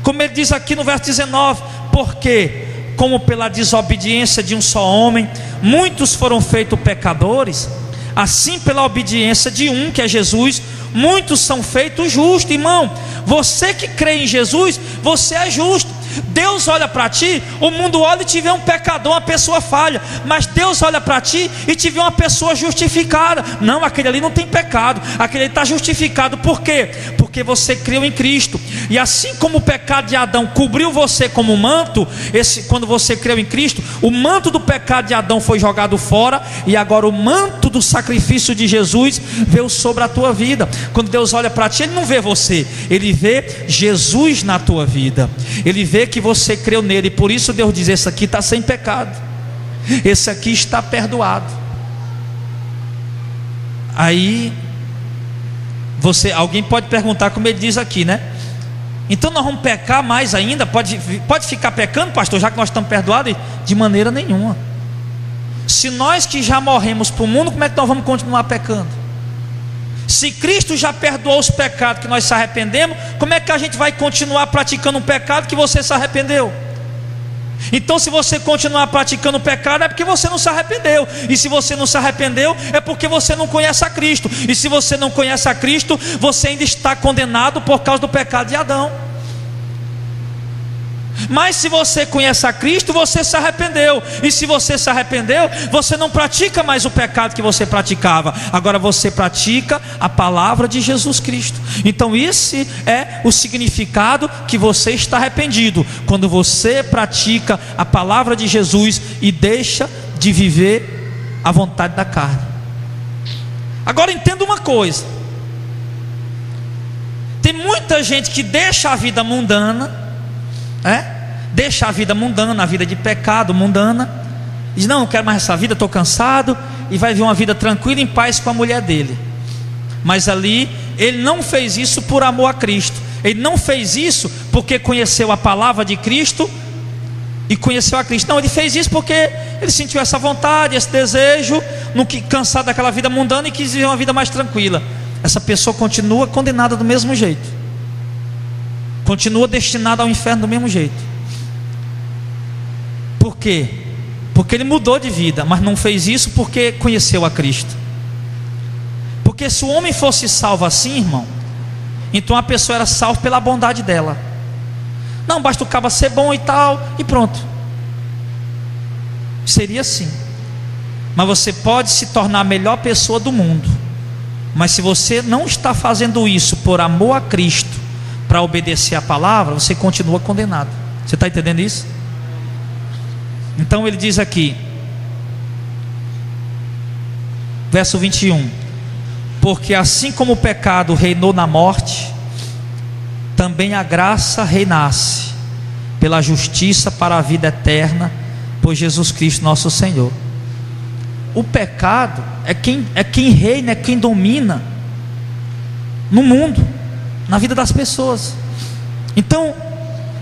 como Ele diz aqui no verso 19: porque como pela desobediência de um só homem muitos foram feitos pecadores, assim pela obediência de um, que é Jesus, muitos são feitos justos. Irmão, você que crê em Jesus, você é justo. Deus olha para ti, o mundo olha e te vê um pecador, uma pessoa falha, mas Deus olha para ti e te vê uma pessoa justificada. Não, aquele ali não tem pecado, aquele ali está justificado. Por quê? Porque você creu em Cristo. E assim como o pecado de Adão cobriu você como um manto, quando você creu em Cristo, o manto do pecado de Adão foi jogado fora, e agora o manto do sacrifício de Jesus veio sobre a tua vida. Quando Deus olha para ti, Ele não vê você, Ele vê Jesus na tua vida. Ele vê que você creu nele, e por isso Deus diz: esse aqui está sem pecado, esse aqui está perdoado. Aí alguém pode perguntar, como ele diz aqui, né? Então nós vamos pecar mais ainda? Pode ficar pecando, pastor, já que nós estamos perdoados? De maneira nenhuma. Se nós que já morremos para o mundo, como é que nós vamos continuar pecando? Se Cristo já perdoou os pecados que nós se arrependemos, como é que a gente vai continuar praticando um pecado que você se arrependeu? Então, se você continuar praticando o pecado, é porque você não se arrependeu. E se você não se arrependeu, é porque você não conhece a Cristo. E se você não conhece a Cristo, você ainda está condenado por causa do pecado de Adão. Mas se você conhece a Cristo, você se arrependeu. E se você se arrependeu, você não pratica mais o pecado que você praticava. Agora você pratica a palavra de Jesus Cristo. Então esse é o significado que você está arrependido, quando você pratica a palavra de Jesus e deixa de viver a vontade da carne. Agora entenda uma coisa: tem muita gente que deixa a vida mundana, deixa a vida mundana, a vida de pecado mundana, diz: não quero mais essa vida, estou cansado, e vai viver uma vida tranquila, em paz com a mulher dele. Mas ali ele não fez isso por amor a Cristo, ele não fez isso porque conheceu a palavra de Cristo e conheceu a Cristo. Não, ele fez isso porque ele sentiu essa vontade, esse desejo, cansado daquela vida mundana, e quis viver uma vida mais tranquila. Essa pessoa continua condenada do mesmo jeito, continua destinada ao inferno do mesmo jeito. Por quê? Porque ele mudou de vida, mas não fez isso porque conheceu a Cristo. Porque se o homem fosse salvo assim, irmão, então a pessoa era salva pela bondade dela. Não, basta o cabo ser bom e tal, e pronto. Seria assim. Mas você pode se tornar a melhor pessoa do mundo, mas se você não está fazendo isso por amor a Cristo, para obedecer a palavra, você continua condenado. Você está entendendo isso? Então ele diz aqui, verso 21: porque assim como o pecado reinou na morte, também a graça reinasse pela justiça para a vida eterna, por Jesus Cristo nosso Senhor. O pecado é quem reina, é quem domina no mundo, na vida das pessoas. Então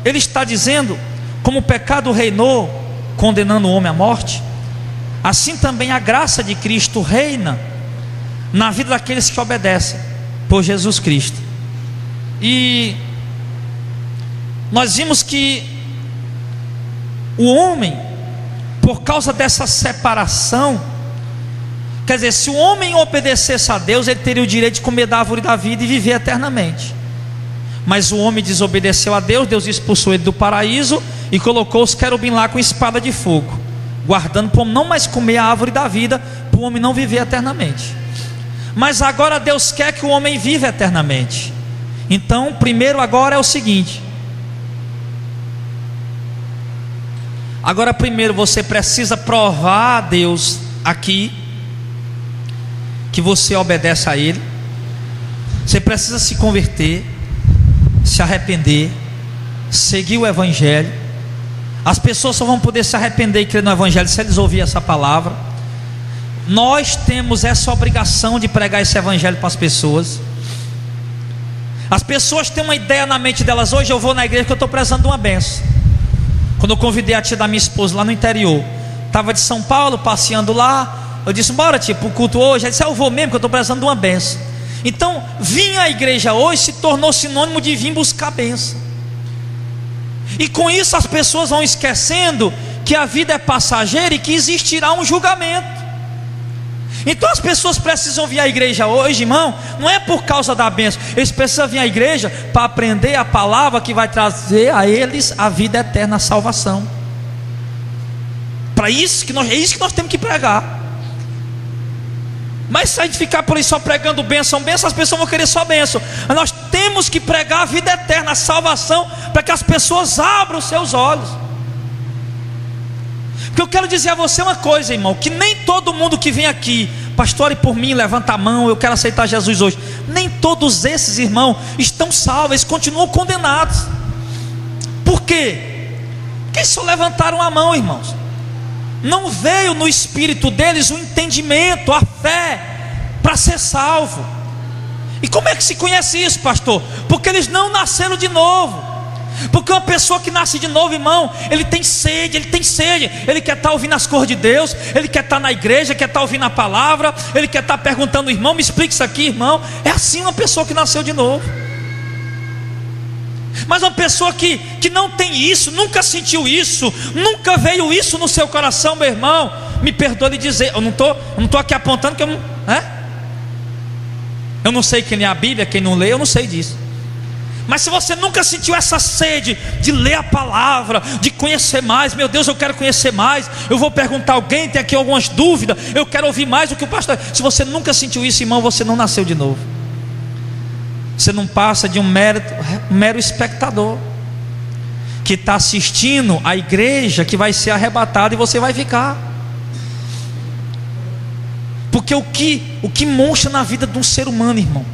ele está dizendo, como o pecado reinou, condenando o homem à morte, assim também a graça de Cristo reina na vida daqueles que obedecem por Jesus Cristo. E nós vimos que o homem, por causa dessa separação, quer dizer, se o homem obedecesse a Deus, ele teria o direito de comer da árvore da vida e viver eternamente. Mas o homem desobedeceu a Deus, Deus expulsou ele do paraíso e colocou os querubim lá com espada de fogo, guardando para o homem não mais comer a árvore da vida, para o homem não viver eternamente. Mas agora Deus quer que o homem viva eternamente. Então, primeiro agora é o seguinte: agora primeiro você precisa provar a Deus aqui que você obedece a Ele. Você precisa se converter, se arrepender, seguir o Evangelho. As pessoas só vão poder se arrepender e crer no Evangelho se eles ouvirem essa palavra. Nós temos essa obrigação de pregar esse Evangelho para as pessoas. As pessoas têm uma ideia na mente delas: hoje eu vou na igreja porque eu estou precisando de uma benção. Quando eu convidei a tia da minha esposa lá no interior, estava de São Paulo, passeando lá, eu disse: bora tia, para o culto hoje. Ela disse: eu vou mesmo porque eu estou precisando de uma benção. Então, vir à igreja hoje se tornou sinônimo de vir buscar bênção. E com isso as pessoas vão esquecendo que a vida é passageira e que existirá um julgamento. Então as pessoas precisam vir à igreja hoje, irmão, não é por causa da bênção. Eles precisam vir à igreja para aprender a palavra que vai trazer a eles a vida eterna, a salvação. Para isso que é isso que nós temos que pregar. Mas se a gente ficar por aí só pregando bênção, as pessoas vão querer só bênção. Mas nós temos que pregar a vida eterna, a salvação, para que as pessoas abram os seus olhos. Porque eu quero dizer a você uma coisa, irmão, que nem todo mundo que vem aqui, pastor, ore por mim, levanta a mão, eu quero aceitar Jesus hoje. Nem todos esses, irmãos, estão salvos, eles continuam condenados. Por quê? Porque eles só levantaram a mão, irmãos. Não veio no espírito deles o entendimento, a fé, para ser salvo. E como é que se conhece isso, pastor? Porque eles não nasceram de novo. Porque uma pessoa que nasce de novo, irmão, ele tem sede, ele quer estar ouvindo as coisas de Deus, ele quer estar na igreja, quer estar ouvindo a palavra, ele quer estar perguntando, irmão, me explica isso aqui, irmão. É assim uma pessoa que nasceu de novo. Mas uma pessoa que não tem isso, nunca sentiu isso, nunca veio isso no seu coração, meu irmão, me perdoe de dizer, eu não estou aqui apontando que eu não sei quem lê a Bíblia, quem não lê, eu não sei disso. Mas se você nunca sentiu essa sede de ler a palavra, de conhecer mais, meu Deus, eu quero conhecer mais, eu vou perguntar a alguém, tem aqui algumas dúvidas, eu quero ouvir mais do que o pastor. Se você nunca sentiu isso, irmão, você não nasceu de novo. Você não passa de um mero espectador que está assistindo a igreja que vai ser arrebatada e você vai ficar. Porque o que mostra na vida de um ser humano, irmão.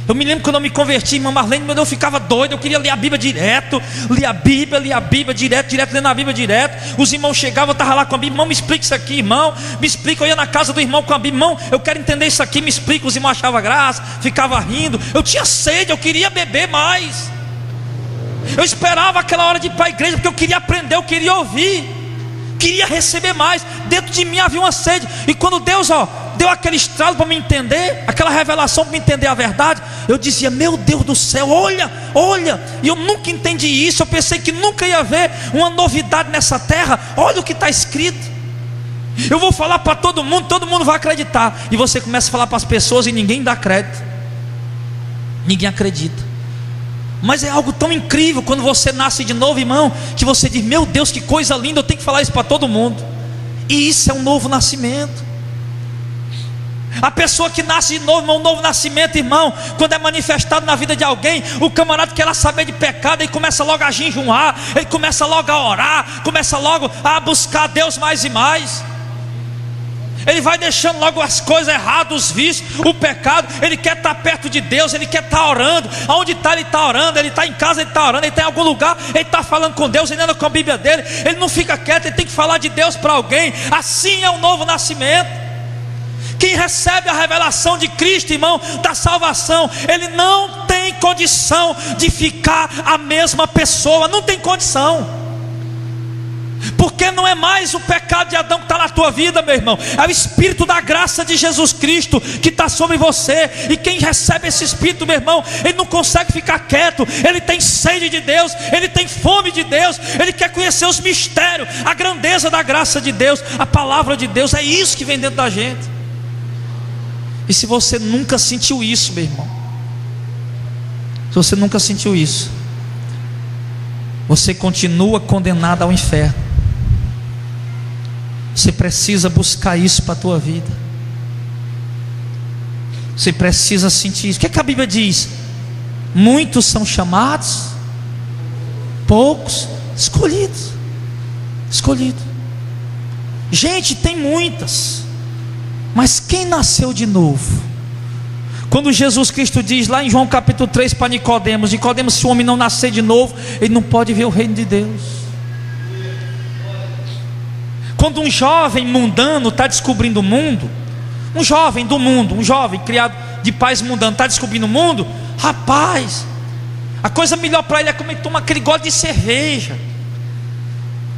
Eu me lembro quando eu me converti, irmã Marlene, eu ficava doido, eu queria ler a Bíblia direto, lia a Bíblia direto, lendo a Bíblia direto. Os irmãos chegavam, eu estava lá com a Bíblia, irmão, me explica isso aqui, irmão, me explica. Eu ia na casa do irmão com a Bíblia, irmão, eu quero entender isso aqui, me explica. Os irmãos achavam graça, ficavam rindo, eu tinha sede, eu queria beber mais. Eu esperava aquela hora de ir para a igreja, porque eu queria aprender, eu queria ouvir, queria receber mais. Dentro de mim havia uma sede. E quando Deus deu aquele estralo para me entender, aquela revelação para me entender a verdade, eu dizia, meu Deus do céu, olha, e eu nunca entendi isso, eu pensei que nunca ia haver uma novidade nessa terra. Olha o que está escrito, eu vou falar para todo mundo vai acreditar, e você começa a falar para as pessoas e ninguém dá crédito, ninguém acredita. Mas é algo tão incrível quando você nasce de novo, irmão, que você diz, meu Deus, que coisa linda, eu tenho que falar isso para todo mundo. E isso é um novo nascimento. A pessoa que nasce de novo, irmão, um novo nascimento, irmão, quando é manifestado na vida de alguém, o camarada quer lá saber de pecado, ele começa logo a jejuar, ele começa logo a orar, começa logo a buscar a Deus mais e mais. Ele vai deixando logo as coisas erradas, os vícios, o pecado. Ele quer estar perto de Deus, ele quer estar orando. Aonde está, ele está orando. Ele está em casa, ele está orando. Ele está em algum lugar, ele está falando com Deus, ele anda com a Bíblia dele. Ele não fica quieto, ele tem que falar de Deus para alguém. Assim é o novo nascimento. Quem recebe a revelação de Cristo, irmão, da salvação, ele não tem condição de ficar a mesma pessoa. Não tem condição. Porque não é mais o pecado de Adão que está na tua vida, meu irmão. É o Espírito da graça de Jesus Cristo que está sobre você. E quem recebe esse Espírito, meu irmão, ele não consegue ficar quieto. Ele tem sede de Deus, ele tem fome de Deus, ele quer conhecer os mistérios, a grandeza da graça de Deus, a palavra de Deus. É isso que vem dentro da gente. E se você nunca sentiu isso, meu irmão, se você nunca sentiu isso, você continua condenado ao inferno. Você precisa buscar isso para a tua vida. Você precisa sentir isso. O que é que a Bíblia diz? Muitos são chamados, poucos escolhidos. Escolhido. Gente, tem muitas, mas quem nasceu de novo? Quando Jesus Cristo diz lá em João capítulo 3 para Nicodemos, se o homem não nascer de novo, ele não pode ver o reino de Deus. Quando um jovem mundano está descobrindo o mundo, um jovem do mundo, um jovem criado de pais mundanos está descobrindo o mundo, rapaz, a coisa melhor para ele é como ele toma aquele gole de cerveja.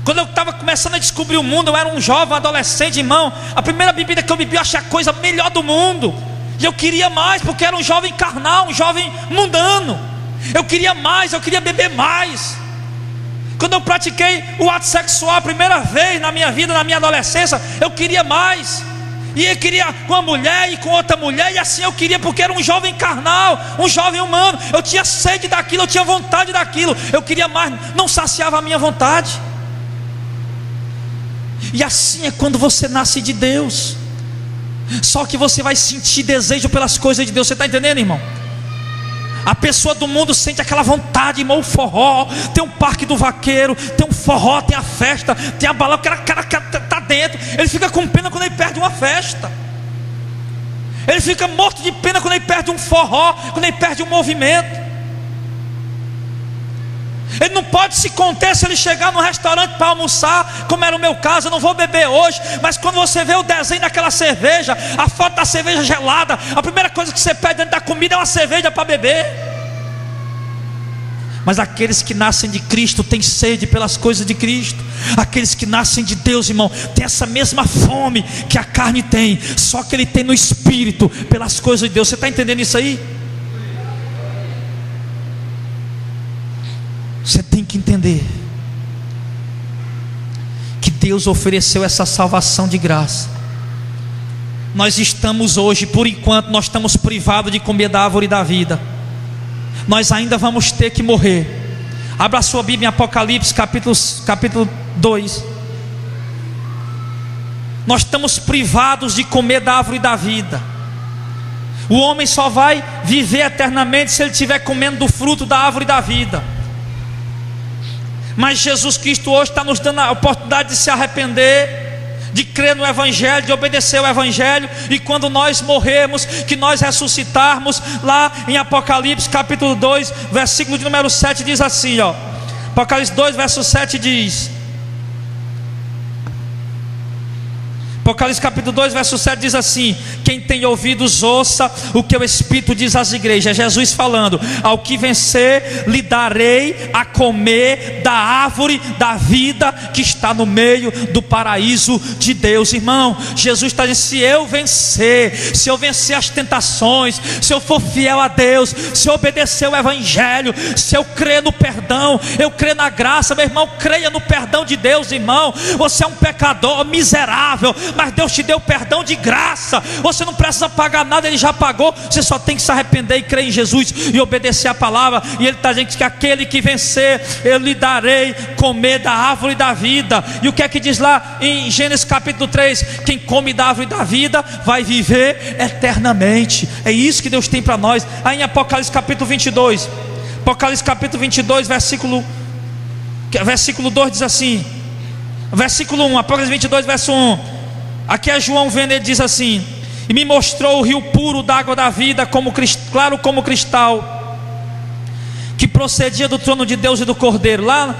Quando eu estava começando a descobrir o mundo, eu era um jovem, um adolescente, irmão, a primeira bebida que eu bebi, eu achei a coisa melhor do mundo. E eu queria mais, porque era um jovem carnal, um jovem mundano. Eu queria mais, eu queria beber mais. Quando eu pratiquei o ato sexual a primeira vez na minha vida, na minha adolescência, eu queria mais. E ele queria com uma mulher e com outra mulher, e assim eu queria, porque era um jovem carnal, um jovem humano. Eu tinha sede daquilo, eu tinha vontade daquilo, eu queria mais, não saciava a minha vontade. E assim é quando você nasce de Deus. Só que você vai sentir desejo pelas coisas de Deus. Você está entendendo, irmão? A pessoa do mundo sente aquela vontade, irmão, o forró, tem um parque do vaqueiro, tem um forró, tem a festa, tem a balada, o cara está dentro. Ele fica com pena quando ele perde uma festa. Ele fica morto de pena quando ele perde um forró, quando ele perde um movimento. Ele não pode se conter se ele chegar no restaurante para almoçar, como era o meu caso. Eu não vou beber hoje, mas quando você vê o desenho daquela cerveja, a foto da cerveja gelada, a primeira coisa que você pede dentro da comida é uma cerveja para beber. Mas aqueles que nascem de Cristo têm sede pelas coisas de Cristo. Aqueles que nascem de Deus, irmão, tem essa mesma fome que a carne tem, só que ele tem no Espírito pelas coisas de Deus. Você está entendendo isso aí? Você tem que entender que Deus ofereceu essa salvação de graça. Nós estamos hoje, por enquanto, nós estamos privados de comer da árvore da vida. Nós ainda vamos ter que morrer. Abra a sua Bíblia em Apocalipse capítulo 2. Nós estamos privados de comer da árvore da vida. O homem só vai viver eternamente se ele estiver comendo do fruto da árvore da vida. Mas Jesus Cristo hoje está nos dando a oportunidade de se arrepender, de crer no Evangelho, de obedecer ao Evangelho. E quando nós morrermos, que nós ressuscitarmos, lá em Apocalipse capítulo 2, versículo de número 7, diz assim, ó. Apocalipse 2, verso 7 diz: Apocalipse capítulo 2, verso 7 diz assim: quem tem ouvidos ouça o que o Espírito diz às igrejas. Jesus falando: ao que vencer lhe darei a comer da árvore da vida que está no meio do paraíso de Deus. Irmão, Jesus está dizendo: se eu vencer as tentações, se eu for fiel a Deus, se eu obedecer o Evangelho, se eu crer no perdão, eu crer na graça, meu irmão, creia no perdão de Deus. Irmão, você é um pecador miserável, mas Deus te deu perdão de graça. Você não precisa pagar nada, Ele já pagou. Você só tem que se arrepender e crer em Jesus e obedecer a palavra. E Ele está dizendo que aquele que vencer, eu lhe darei comer da árvore da vida. E o que é que diz lá em Gênesis capítulo 3? Quem come da árvore da vida vai viver eternamente. É isso que Deus tem para nós. Aí em Apocalipse capítulo 22, Apocalipse capítulo 22, versículo 2 diz assim, versículo 1, Apocalipse 22, verso 1. Aqui é João vendo, ele diz assim: e me mostrou o rio puro d'água da vida, claro como cristal, que procedia do trono de Deus e do Cordeiro. Lá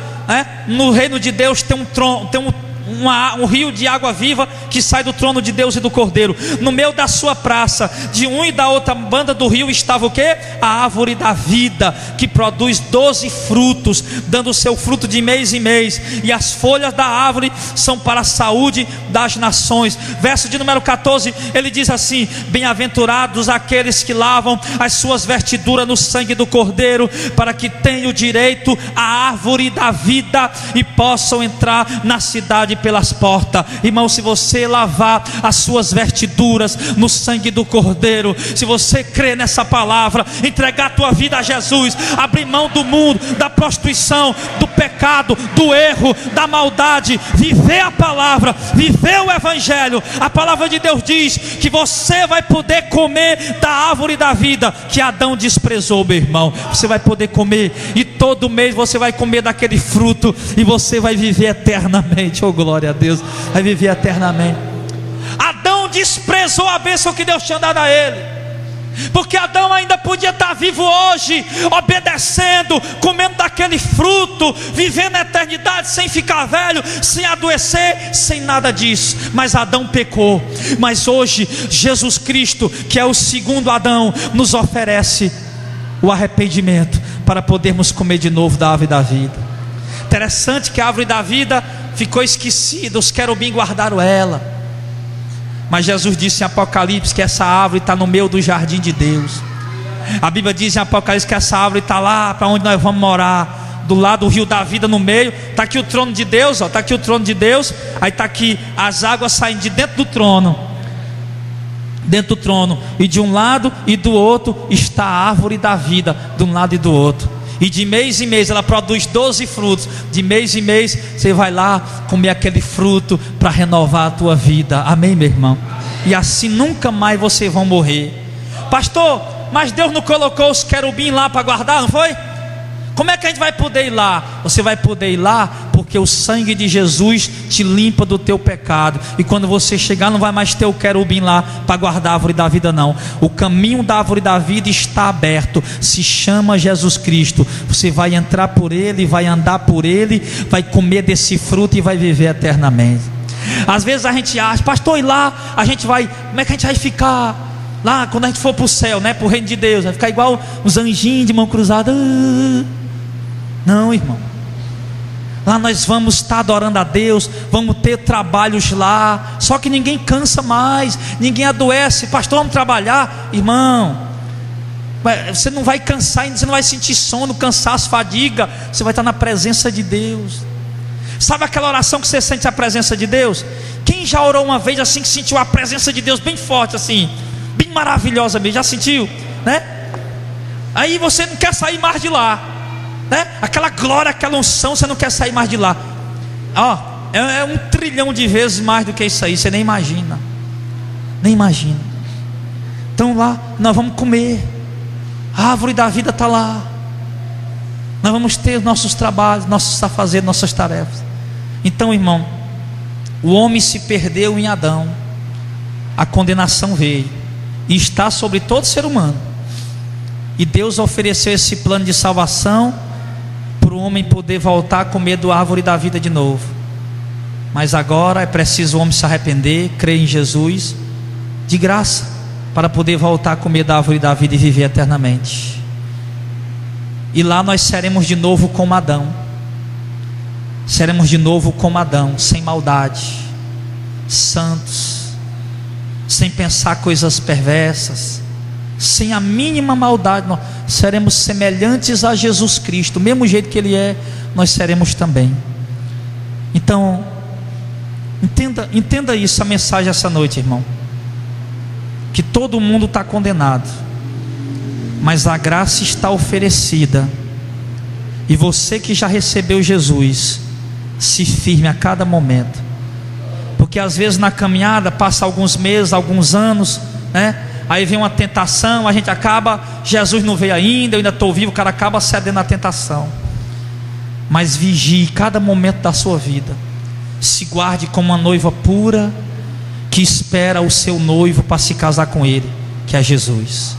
no reino de Deus tem um rio de água viva que sai do trono de Deus e do Cordeiro. No meio da sua praça, de um e da outra banda do rio, estava o que? A árvore da vida, que produz 12 frutos, dando o seu fruto de mês em mês, e as folhas da árvore são para a saúde das nações. Verso de número 14, ele diz assim: bem-aventurados aqueles que lavam as suas vestiduras no sangue do Cordeiro, para que tenham direito à árvore da vida e possam entrar na cidade pelas portas. Irmão, se você lavar as suas vestiduras no sangue do Cordeiro, se você crer nessa palavra, entregar a tua vida a Jesus, abrir mão do mundo, da prostituição, do pecado, do erro, da maldade, viver a palavra, viver o Evangelho, a palavra de Deus diz que você vai poder comer da árvore da vida que Adão desprezou, meu irmão. Você vai poder comer, e todo mês você vai comer daquele fruto, e você vai viver eternamente. Oh, glória a Deus, vai viver eternamente. Adão desprezou a bênção que Deus tinha dado a ele, porque Adão ainda podia estar vivo hoje, obedecendo, comendo daquele fruto, vivendo a eternidade sem ficar velho, sem adoecer, sem nada disso. Mas Adão pecou. Mas hoje Jesus Cristo, que é o segundo Adão, nos oferece o arrependimento para podermos comer de novo da árvore da vida. Interessante que a árvore da vida ficou esquecida, os querubins guardaram ela. Mas Jesus disse em Apocalipse que essa árvore está no meio do jardim de Deus. A Bíblia diz em Apocalipse que essa árvore está lá para onde nós vamos morar, do lado do rio da vida, no meio. Está aqui o trono de Deus, está aqui o trono de Deus. Aí está aqui as águas saindo de dentro do trono. dentro do trono, e de um lado e do outro está a árvore da vida, de um lado e do outro. E de mês em mês ela produz 12 frutos. De mês em mês você vai lá comer aquele fruto para renovar a tua vida. Amém, meu irmão? E assim nunca mais vocês vão morrer. Pastor, mas Deus não colocou os querubins lá para guardar, não foi? Como é que a gente vai poder ir lá? Você vai poder ir lá porque o sangue de Jesus te limpa do teu pecado. E quando você chegar não vai mais ter o querubim lá para guardar a árvore da vida, não. O caminho da árvore da vida está aberto, se chama Jesus Cristo. Você vai entrar por ele, vai andar por ele, vai comer desse fruto e vai viver eternamente. Às vezes a gente acha, pastor, e lá a gente vai, como é que a gente vai ficar lá quando a gente for para o céu, né, para o reino de Deus? Vai ficar igual os anjinhos de mão cruzada. Não, irmão. Lá nós vamos estar adorando a Deus, vamos ter trabalhos lá. Só que ninguém cansa mais, ninguém adoece. Pastor, vamos trabalhar, irmão. Você não vai cansar, você não vai sentir sono, cansaço, fadiga. Você vai estar na presença de Deus. Sabe aquela oração que você sente a presença de Deus? Quem já orou uma vez assim, que sentiu a presença de Deus bem forte assim, bem maravilhosa mesmo? Já sentiu, né? Aí você não quer sair mais de lá, né? Aquela glória, aquela unção, você não quer sair mais de lá. É 1 trilhão de vezes mais do que isso aí. Você nem imagina. Nem imagina. Então lá nós vamos comer. A árvore da vida está lá. Nós vamos ter nossos trabalhos, nossos afazeres, nossas tarefas. Então, irmão, o homem se perdeu em Adão. A condenação veio e está sobre todo ser humano. E Deus ofereceu esse plano de salvação para o homem poder voltar a comer da árvore da vida de novo. Mas agora é preciso o homem se arrepender, crer em Jesus de graça, para poder voltar a comer da árvore da vida e viver eternamente. E lá nós seremos de novo como Adão. Seremos de novo como Adão, sem maldade, santos, sem pensar coisas perversas, sem a mínima maldade. Nós seremos semelhantes a Jesus Cristo, do mesmo jeito que Ele é, nós seremos também. Então, entenda isso, a mensagem essa noite, irmão. Que todo mundo está condenado, mas a graça está oferecida. E você que já recebeu Jesus, se firme a cada momento. Porque às vezes na caminhada passa alguns meses, alguns anos, né? Aí vem uma tentação, a gente acaba, Jesus não veio ainda, eu ainda estou vivo, o cara acaba cedendo à tentação. Mas vigie cada momento da sua vida. Se guarde como uma noiva pura, que espera o seu noivo para se casar com ele, que é Jesus.